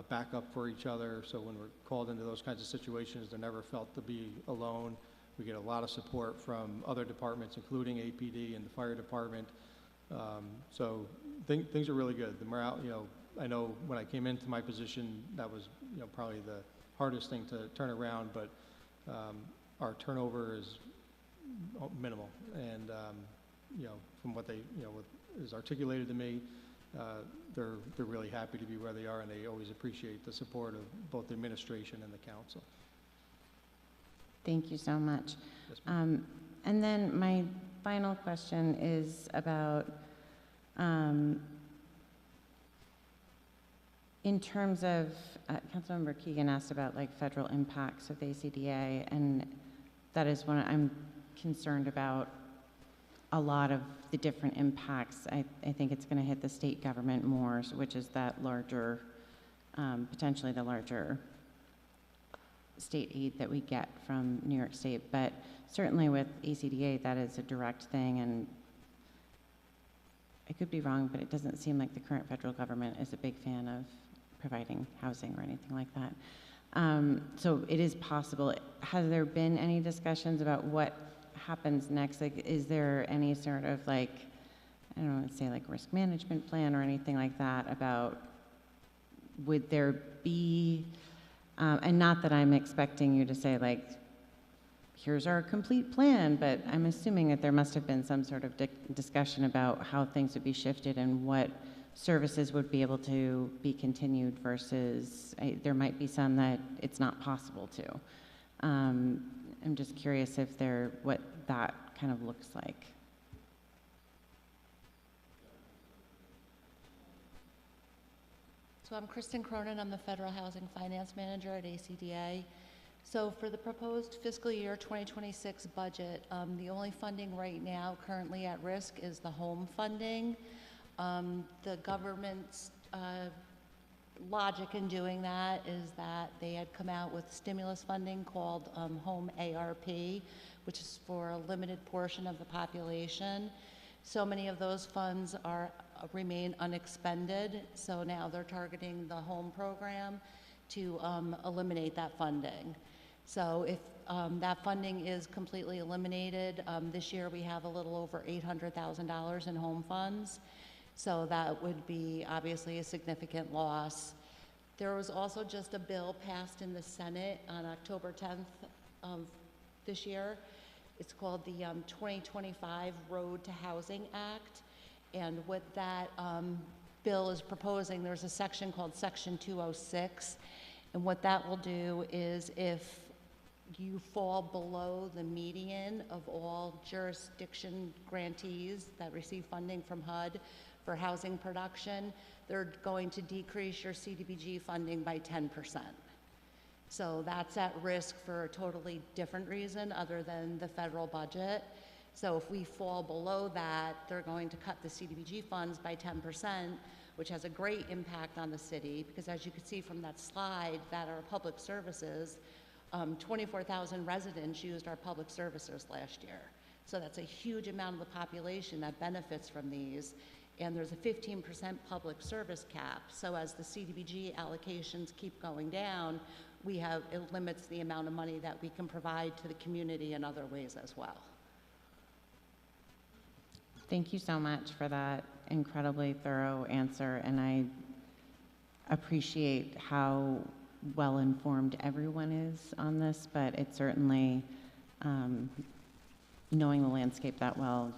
backup for each other. So when we're called into those kinds of situations, they're never felt to be alone. We get a lot of support from other departments, including APD and the fire department. So things are really good. The morale, I know when I came into my position, that was, probably the hardest thing to turn around, but our turnover is minimal. And, from what they, what is articulated to me, they're really happy to be where they are, and they always appreciate the support of both the administration and the council. Thank you so much. Yes, ma'am. And then my final question is about, in terms of, Councilmember Keegan asked about like federal impacts of the ACDA, and that is one I'm concerned about. A lot of the different impacts, I think it's going to hit the state government more, which is that larger, potentially the larger state aid that we get from New York State. But certainly with ACDA, that is a direct thing, and I could be wrong, but it doesn't seem like the current federal government is a big fan of providing housing or anything like that. So it is possible. Has there been any discussions about what happens next? Like, is there any sort of like, I don't know, say like risk management plan or anything like that about, would there be, and not that I'm expecting you to say like, here's our complete plan, but I'm assuming that there must have been some sort of discussion about how things would be shifted and what services would be able to be continued versus there might be some that it's not possible to. I'm just curious if what that kind of looks like. So I'm Kristen Cronin. I'm the Federal Housing Finance Manager at ACDA. So for the proposed fiscal year 2026 budget, the only funding right now currently at risk is the home funding. The government's logic in doing that is that they had come out with stimulus funding called Home ARP, which is for a limited portion of the population. So many of those funds remain unexpended, so now they're targeting the home program to eliminate that funding. So if that funding is completely eliminated, this year we have a little over $800,000 in home funds. So that would be obviously a significant loss. There was also just a bill passed in the Senate on October 10th of this year. It's called the 2025 Road to Housing Act. And what that bill is proposing, there's a section called Section 206, and what that will do is if you fall below the median of all jurisdiction grantees that receive funding from HUD for housing production, they're going to decrease your CDBG funding by 10%. So that's at risk for a totally different reason other than the federal budget. So if we fall below that, they're going to cut the CDBG funds by 10%, which has a great impact on the city, because as you can see from that slide, that our public services, 24,000 residents used our public services last year. So that's a huge amount of the population that benefits from these. And there's a 15% public service cap. So as the CDBG allocations keep going down, it limits the amount of money that we can provide to the community in other ways as well. Thank you so much for that incredibly thorough answer, and I appreciate how well-informed everyone is on this, but it certainly, knowing the landscape that well,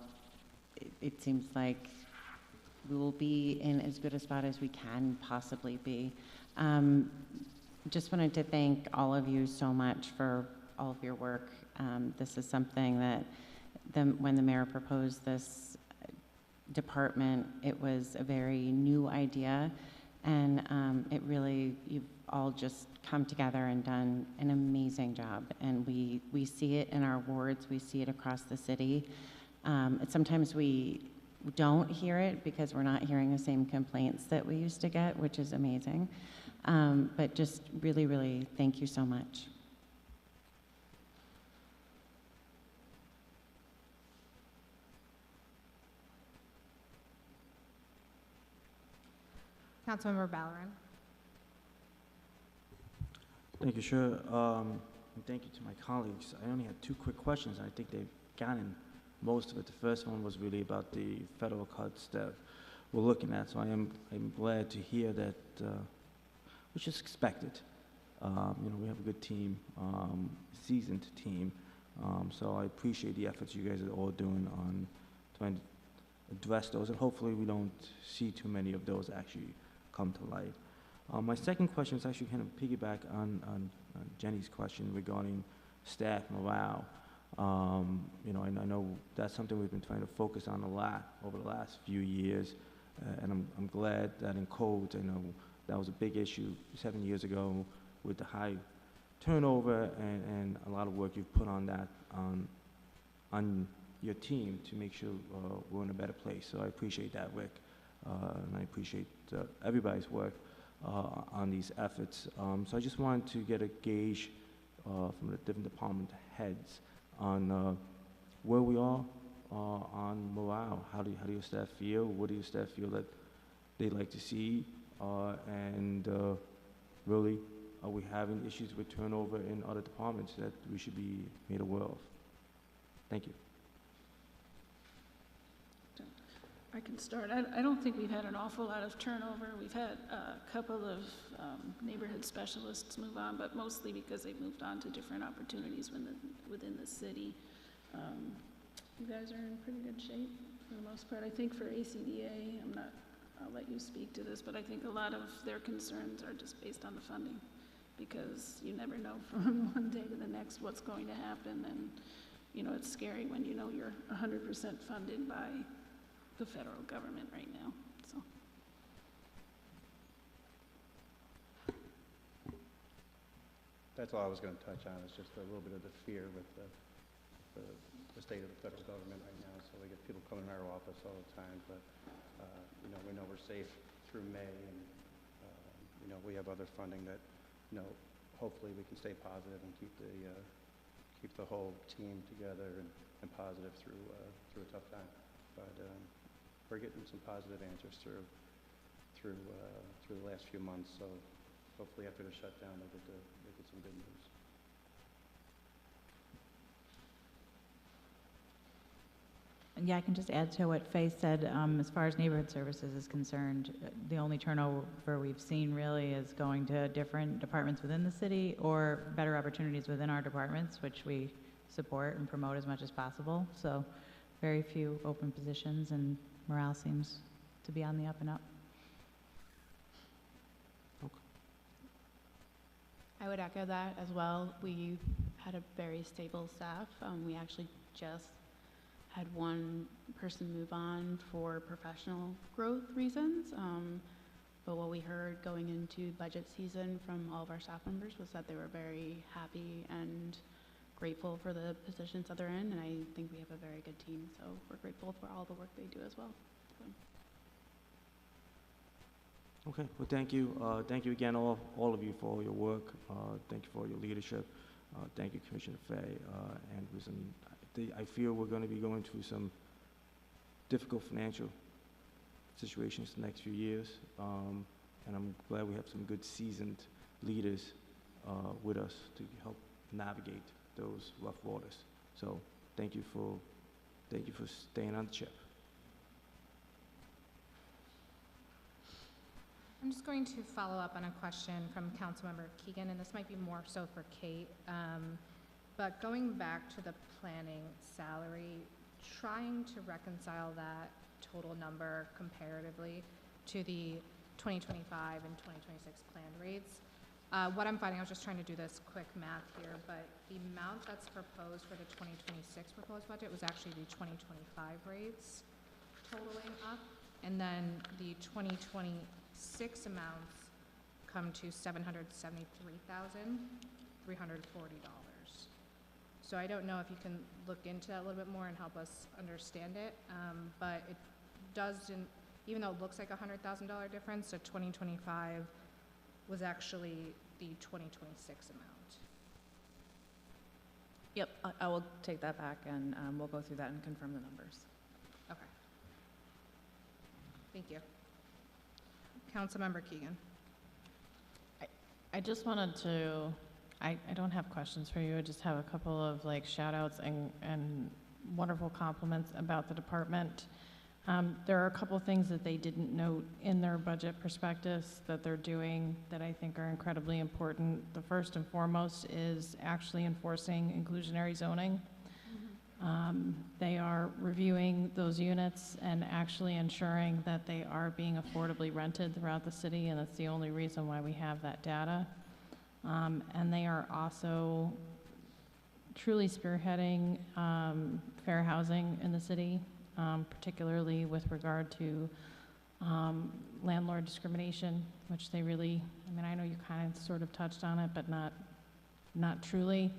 it seems like we will be in as good a spot as we can possibly be. Just wanted to thank all of you so much for all of your work. This is something that when the mayor proposed this department, it was a very new idea, and it really, you've all just come together and done an amazing job, and we see it in our wards, we see it across the city. Sometimes we don't hear it because we're not hearing the same complaints that we used to get, which is amazing. But just really, really thank you so much. Councilmember Ballerin. Thank you, Chair. And thank you to my colleagues. I only had two quick questions. I think they've gotten most of it. The first one was really about the federal cuts that we're looking at. So I'm glad to hear that, which is expected. We have a good team, seasoned team. So I appreciate the efforts you guys are all doing on trying to address those, and hopefully we don't see too many of those actually come to light. My second question is actually kind of piggyback on Jenny's question regarding staff morale. I know that's something we've been trying to focus on a lot over the last few years, and I'm glad that in codes, I know that was a big issue 7 years ago with the high turnover and a lot of work you've put on that on your team to make sure we're in a better place. So I appreciate that, Rick, and I appreciate everybody's work on these efforts. So I just wanted to get a gauge from the different department heads on where we are on morale. How do your staff feel? What do your staff feel that they'd like to see? And really, are we having issues with turnover in other departments that we should be made aware of? Thank you. I can start. I don't think we've had an awful lot of turnover. We've had a couple of neighborhood specialists move on, but mostly because they've moved on to different opportunities within the city. You guys are in pretty good shape for the most part. I think for ACDA, I'll let you speak to this, but I think a lot of their concerns are just based on the funding, because you never know from one day to the next what's going to happen, and it's scary when you know you're 100% funded by the federal government right now. So. That's all I was going to touch on, is just a little bit of the fear with the state of the federal government right now. So we get people coming in our office all the time, but we know we're safe through May, and we have other funding that hopefully we can stay positive and keep the whole team together and positive through a tough time. But we're getting some positive answers through the last few months. So hopefully after the shutdown, they'll get some good news. Yeah, I can just add to what Faye said. As far as neighborhood services is concerned, the only turnover we've seen really is going to different departments within the city or better opportunities within our departments, which we support and promote as much as possible. So very few open positions, and morale seems to be on the up and up. I would echo that as well. We had a very stable staff. We actually just had one person move on for professional growth reasons. But what we heard going into budget season from all of our staff members was that they were very happy and grateful for the positions that they're in, and I think we have a very good team, so we're grateful for all the work they do as well. Okay, well, thank you. Thank you again, all of you, for all your work. Thank you for your leadership. Thank you, Commissioner Fay. I feel we're going to be going through some difficult financial situations the next few years, and I'm glad we have some good seasoned leaders with us to help navigate those rough waters. So thank you for staying on the ship. I'm just going to follow up on a question from Councilmember Keegan, and this might be more so for Kate. But going back to the planning salary, trying to reconcile that total number comparatively to the 2025 and 2026 planned rates. What I'm finding, I was just trying to do this quick math here, but the amount that's proposed for the 2026 proposed budget was actually the 2025 rates totaling up, and then the 2026 amounts come to $773,340. So I don't know if you can look into that a little bit more and help us understand it, but it doesn't, even though it looks like a $100,000 difference, the 2025 was actually the 2026 amount. Yep, I will take that back, and we'll go through that and confirm the numbers. Okay. Thank you. Councilmember Keegan. I just wanted to, I don't have questions for you. I just have a couple of like shout outs and wonderful compliments about the department. There are a couple things that they didn't note in their budget prospectus that they're doing that I think are incredibly important. The first and foremost is actually enforcing inclusionary zoning. They are reviewing those units and actually ensuring that they are being affordably rented throughout the city, and that's the only reason why we have that data. And they are also truly spearheading fair housing in the city, particularly with regard to landlord discrimination, which they really, I mean, I know you kind of sort of touched on it, but not truly.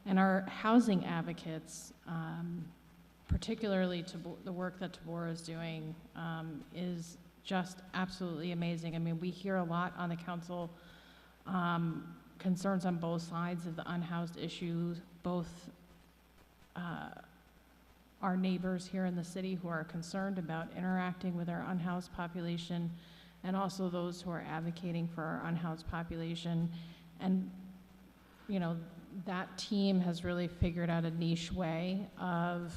And our housing advocates, particularly the work that Tabora is doing, is just absolutely amazing. I mean, we hear a lot on the council, concerns on both sides of the unhoused issues, both our neighbors here in the city who are concerned about interacting with our unhoused population, and also those who are advocating for our unhoused population. And, you know, that team has really figured out a niche way of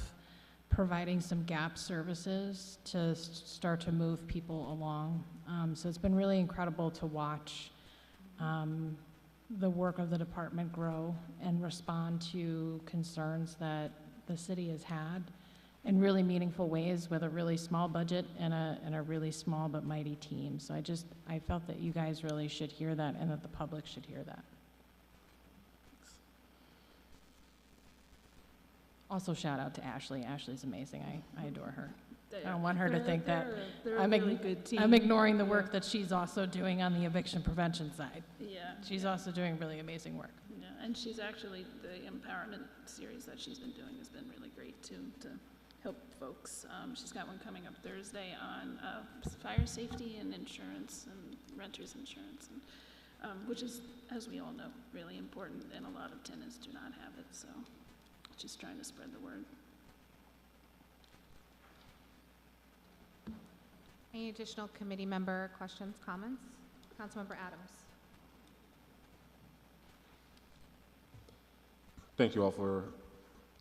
providing some gap services to start to move people along. So it's been really incredible to watch the work of the department grow and respond to concerns that the city has had in really meaningful ways with a really small budget and a really small but mighty team. So I felt that you guys really should hear that and that the public should hear that. Also, shout out to Ashley. Ashley's amazing. I adore her. I don't want her to think that I'm ignoring the work that she's also doing on the eviction prevention side. Yeah. She's also doing really amazing work. Yeah, and she's actually, the empowerment series that she's been doing has been really great too, to help folks. She's got one coming up Thursday on fire safety and insurance and renters insurance, and, which is, as we all know, really important, and a lot of tenants do not have it, so just trying to spread the word. Any additional committee member questions, comments? Councilmember Adams. Thank you all for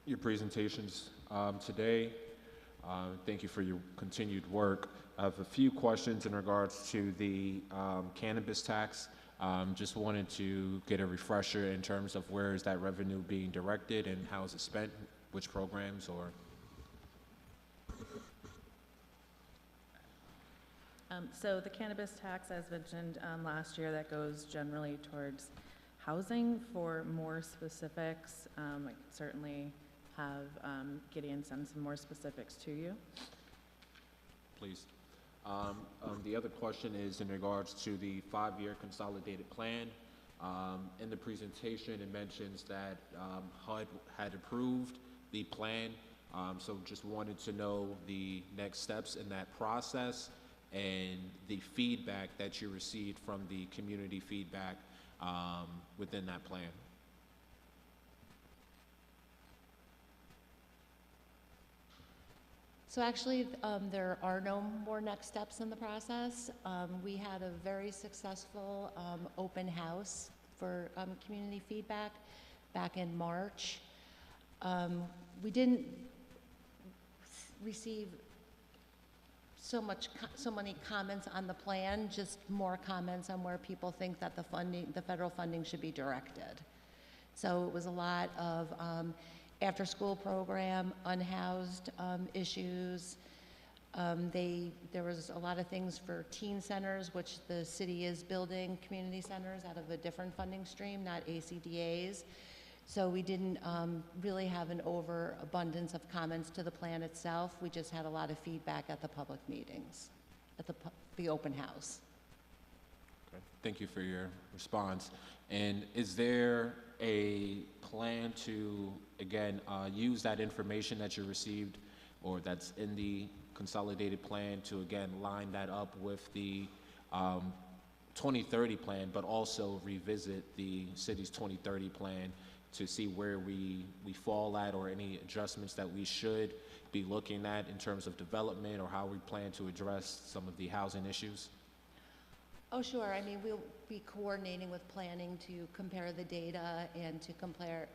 your presentations today. Thank you for your continued work. I have a few questions in regards to the cannabis tax. Just wanted to get a refresher in terms of where is that revenue being directed and how is it spent, which programs or? So the cannabis tax, as mentioned last year, that goes generally towards housing. For more specifics, I can certainly have Gideon send some more specifics to you. Please. The other question is in regards to the 5-year consolidated plan. In the presentation, it mentions that HUD had approved the plan. So just wanted to know the next steps in that process and the feedback that you received from the community feedback within that plan. So actually, there are no more next steps in the process. We had a very successful open house for community feedback back in March. We didn't receive so many comments on the plan, just more comments on where people think that the federal funding should be directed. So it was a lot of after-school program, unhoused issues. There was a lot of things for teen centers, which the city is building community centers out of a different funding stream, not ACDA's. So we didn't really have an overabundance of comments to the plan itself. We just had a lot of feedback at the public meetings, at the open house. Okay. Thank you for your response. And is there a plan to, again, use that information that you received or that's in the consolidated plan to, again, line that up with the 2030 plan, but also revisit the city's 2030 plan to see where we fall at or any adjustments that we should be looking at in terms of development or how we plan to address some of the housing issues? Oh, sure. I mean, we'll be coordinating with planning to compare the data and to compare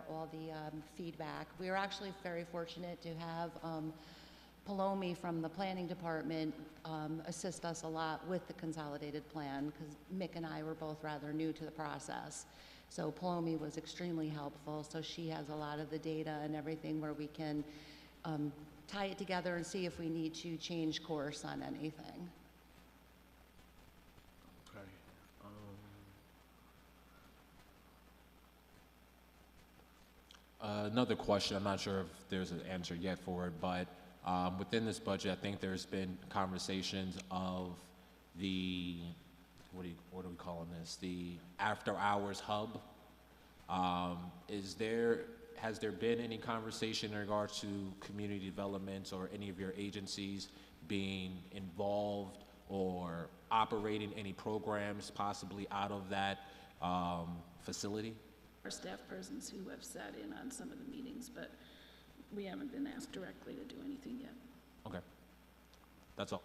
all the feedback. We are actually very fortunate to have Palomi from the planning department assist us a lot with the consolidated plan because Mick and I were both rather new to the process. So Palomi was extremely helpful. So she has a lot of the data and everything where we can tie it together and see if we need to change course on anything. Okay. Another question, I'm not sure if there's an answer yet for it, but within this budget, I think there's been conversations of the, what are we calling this? The after-hours hub. Has there been any conversation in regards to community development or any of your agencies being involved or operating any programs possibly out of that facility? Our staff persons who have sat in on some of the meetings, but we haven't been asked directly to do anything yet. Okay, that's all.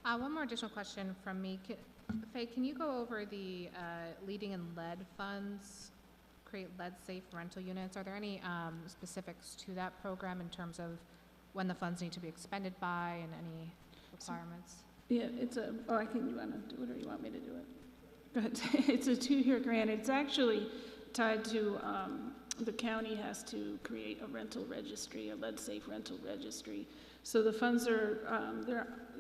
One more additional question from me. Faye, can you go over the leading in lead funds, create lead-safe rental units? Are there any specifics to that program in terms of when the funds need to be expended by and any requirements? Yeah, I think you want to do it or you want me to do it? Go ahead. It's a 2-year grant. It's actually tied to, the county has to create a rental registry, a lead-safe rental registry. So the funds are,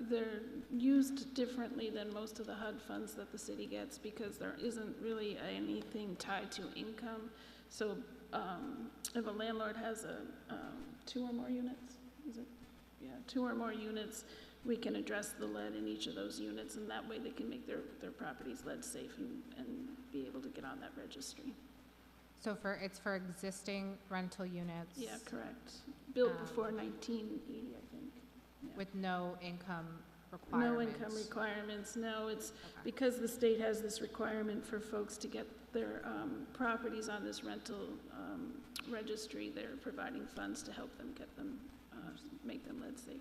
they're used differently than most of the HUD funds that the city gets because there isn't really anything tied to income. So if a landlord has 2 or more units, is it? Yeah, 2 or more units, we can address the lead in each of those units, and that way they can make their properties lead safe and be able to get on that registry. So it's for existing rental units? Yeah, correct. Built before 1980, I think. Yeah. With no income requirements? No income requirements, no. It's because the state has this requirement for folks to get their properties on this rental registry. They're providing funds to help them get them, make them lead safe.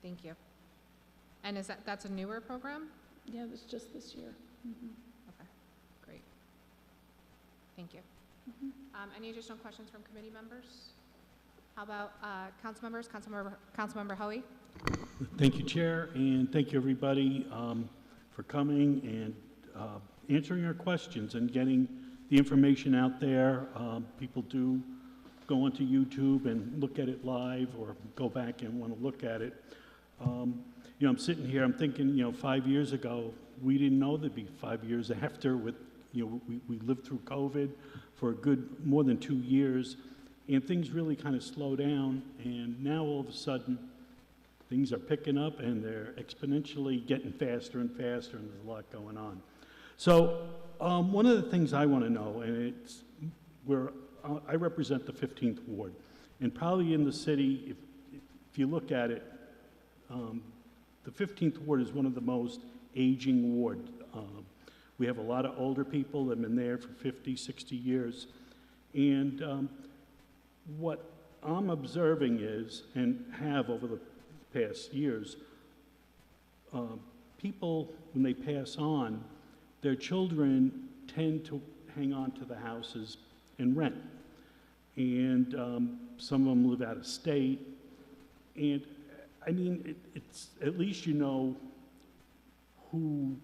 Thank you. And that's a newer program? Yeah, it's just this year. Mm-hmm. Okay, great. Thank you. Mm-hmm. Any additional questions from committee members? How about council members? Councilmember Hoey? Thank you, Chair, and thank you, everybody, for coming and answering our questions and getting the information out there. People do go onto YouTube and look at it live or go back and want to look at it. You know, I'm sitting here, I'm thinking, you know, 5 years ago, we didn't know there'd be 5 years after with, you know, we lived through COVID for a good more than 2 years, and things really kind of slowed down, and now all of a sudden, things are picking up and they're exponentially getting faster and faster, and there's a lot going on. So one of the things I want to know, and it's where I represent the 15th Ward, and probably in the city, if you look at it, the 15th Ward is one of the most aging wards. We have a lot of older people that have been there for 50, 60 years. And what I'm observing is, and have over the past years, people, when they pass on, their children tend to hang on to the houses and rent. And some of them live out of state. And I mean, it's at least you know who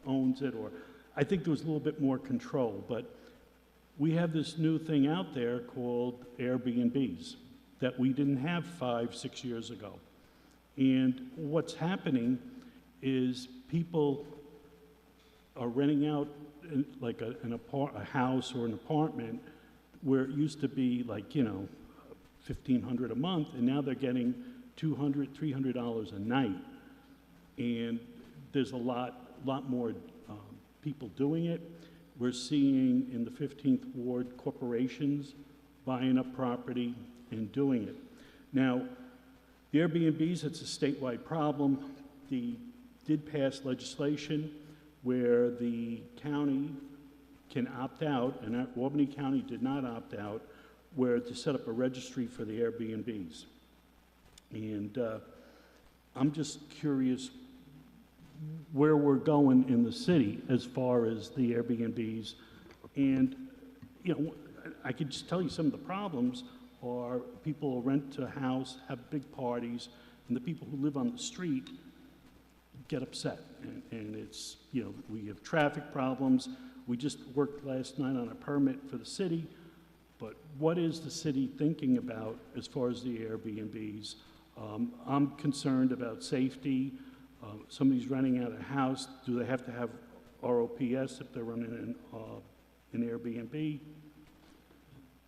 owns it, or I think there was a little bit more control, but we have this new thing out there called Airbnbs that we didn't have 5, 6 years ago. And what's happening is people are renting out like a house or an apartment where it used to be like, you know, $1,500 a month, and now they're getting $200, $300 a night. And there's a lot more people doing it. We're seeing in the 15th Ward corporations buying up property and doing it. Now, the Airbnbs, it's a statewide problem. Did pass legislation where the county can opt out, and Albany County did not opt out, where to set up a registry for the Airbnbs. And I'm just curious where we're going in the city as far as the Airbnbs. And, you know, I could just tell you some of the problems are people rent a house, have big parties, and the people who live on the street get upset. And it's, you know, we have traffic problems. We just worked last night on a permit for the city, but what is the city thinking about as far as the Airbnbs? I'm concerned about safety. Somebody's renting out a house, do they have to have ROPS if they're running an Airbnb?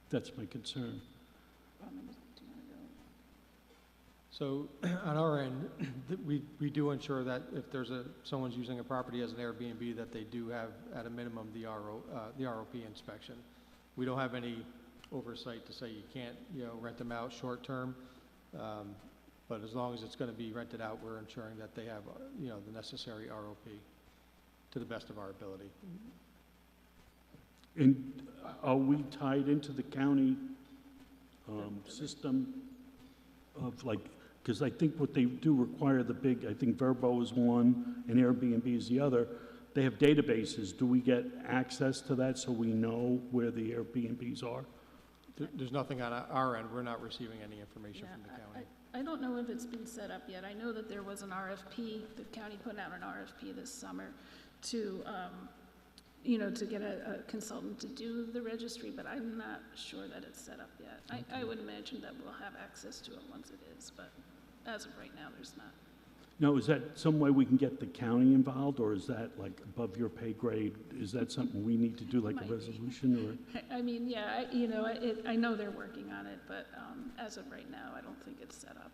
That's my concern. So on our end, we do ensure that if someone's using a property as an Airbnb, that they do have at a minimum the ROP inspection. We don't have any oversight to say you can't, you know, rent them out short term. But as long as it's going to be rented out, we're ensuring that they have, you know, the necessary ROP to the best of our ability. And are we tied into the county system of like, because I think what they do require the big, I think Verbo is one and Airbnb is the other. They have databases. Do we get access to that so we know where the Airbnbs are? There's nothing on our end. We're not receiving any information from the county. I don't know if it's been set up yet. I know that there was an RFP, the county put out an RFP this summer to, you know, to get a consultant to do the registry, but I'm not sure that it's set up yet. I would imagine that we'll have access to it once it is, but as of right now, there's not. Now, is that some way we can get the county involved, or is that like above your pay grade? Is that something we need to do, like a resolution, or? I mean, yeah, you know, I know they're working on it, but as of right now, I don't think it's set up.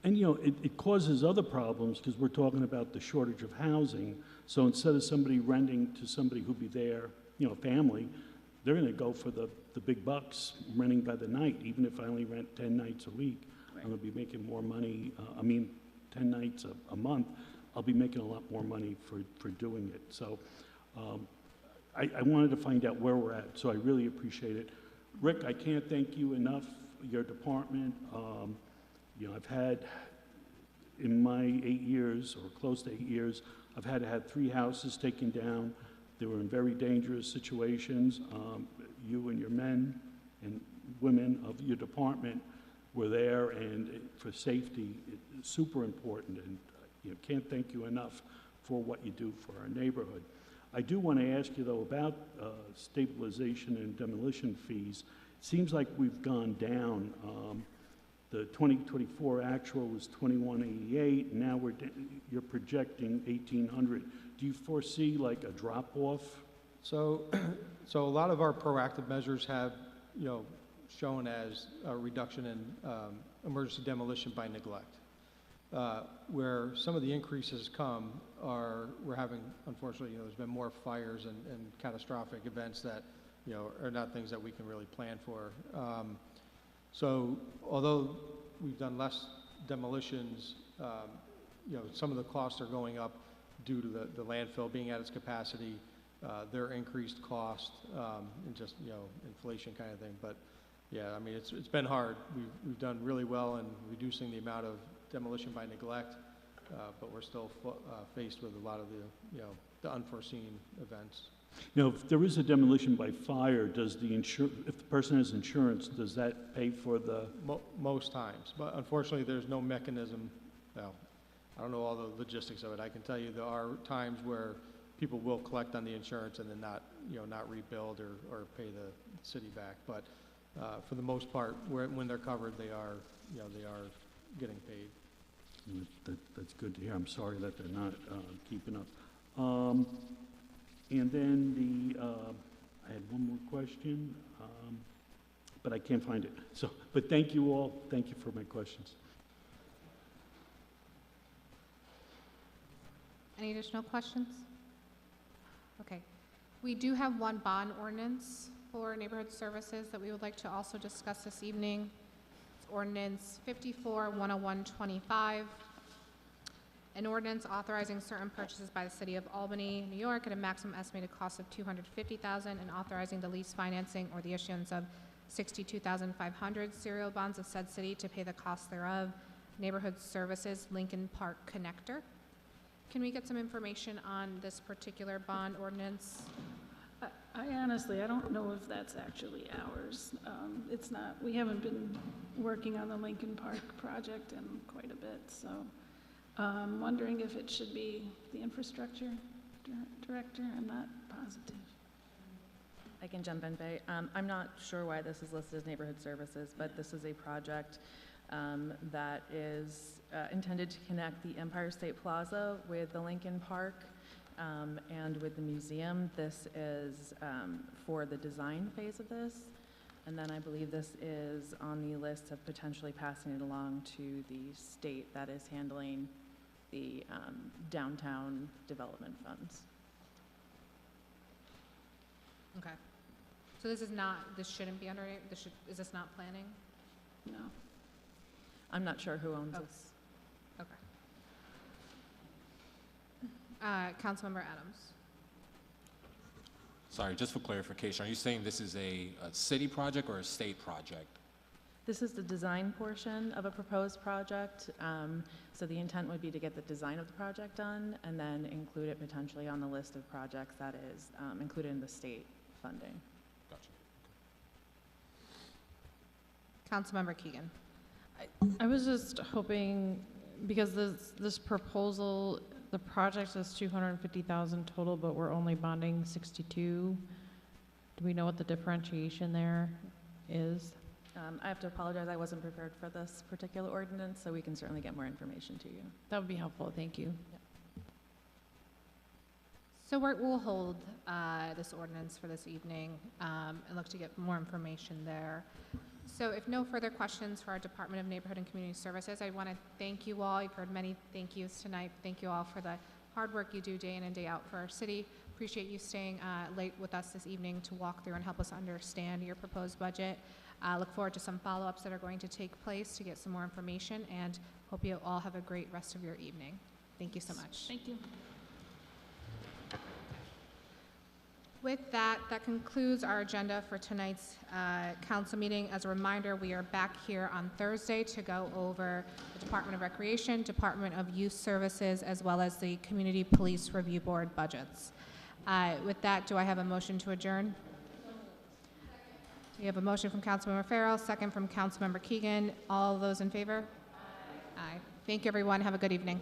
And, you know, it causes other problems because we're talking about the shortage of housing. So instead of somebody renting to somebody who'd be there, you know, family, they're going to go for the big bucks, renting by the night. Even if I only rent 10 nights a week, right, I'm going to be making more money. 10 nights a month, I'll be making a lot more money for doing it. So I wanted to find out where we're at, so I really appreciate it. Rick, I can't thank you enough, your department. You know, I've had, in my 8 years, or close to 8 years, I've had 3 houses taken down. They were in very dangerous situations. You and your men and women of your department were there, and for safety, it's super important, and you know, can't thank you enough for what you do for our neighborhood. I do want to ask you, though, about stabilization and demolition fees. Seems like we've gone down. The 2024 actual was 2188, and now you're projecting 1800. Do you foresee like a drop-off? So, so a lot of our proactive measures have, shown as a reduction in emergency demolition by neglect. Where some of the increases come are, we're having, unfortunately, there's been more fires and catastrophic events that, are not things that we can really plan for. So although we've done less demolitions, some of the costs are going up due to the landfill being at its capacity, their increased cost, and just, inflation kind of thing. But yeah, I mean, it's been hard. We've done really well in reducing the amount of demolition by neglect, but we're still faced with a lot of the unforeseen events. Now, if there is a demolition by fire, does if the person has insurance, does that pay for the? Most times, but unfortunately, there's no mechanism. Well, I don't know all the logistics of it. I can tell you there are times where people will collect on the insurance and then not rebuild or pay the city back. But for the most part, when they're covered, they are getting paid. That's good to hear. I'm sorry that they're not keeping up. And then I had one more question, but I can't find it. So, but thank you all. Thank you for my questions. Any additional questions? Okay. We do have one bond ordinance for neighborhood services that we would like to also discuss this evening. It's ordinance 54-10125. An ordinance authorizing certain purchases by the city of Albany, New York at a maximum estimated cost of $250,000 and authorizing the lease financing or the issuance of $62,500 serial bonds of said city to pay the cost thereof. Neighborhood Services Lincoln Park Connector. Can we get some information on this particular bond ordinance? I honestly, I don't know if that's actually ours. It's not, we haven't been working on the Lincoln Park project in quite a bit, so I'm wondering if it should be the infrastructure director. I'm not positive. I can jump in, Faye. I'm not sure why this is listed as neighborhood services, but this is a project that is intended to connect the Empire State Plaza with the Lincoln Park and with the museum. This is for the design phase of this. And then I believe this is on the list of potentially passing it along to the state that is handling the downtown development funds. Okay. So this shouldn't be under, is this not planning? No. I'm not sure who owns this. Okay. Councilmember Adams. Sorry, just for clarification, are you saying this is a city project or a state project? This is the design portion of a proposed project. So the intent would be to get the design of the project done and then include it potentially on the list of projects that is included in the state funding. Gotcha. Councilmember Keegan. I was just hoping, because this proposal, the project is $250,000 total, but we're only bonding 62. Do we know what the differentiation there is? I have to apologize, I wasn't prepared for this particular ordinance, so we can certainly get more information to you. That would be helpful, thank you. Yep. So we'll hold this ordinance for this evening and look to get more information there. So if no further questions for our Department of Neighborhood and Community Services, I want to thank you all. You've heard many thank yous tonight. Thank you all for the hard work you do day in and day out for our city. Appreciate you staying late with us this evening to walk through and help us understand your proposed budget. Look forward to some follow-ups that are going to take place to get some more information, and hope you all have a great rest of your evening. Thank you so much. Thank you. With that, that concludes our agenda for tonight's council meeting. As a reminder, we are back here on Thursday to go over the Department of Recreation, Department of Youth Services, as well as the Community Police Review Board budgets. With that, do I have a motion to adjourn? We have a motion from Councilmember Farrell, second from Councilmember Keegan. All those in favor? Aye. Thank you, everyone. Have a good evening.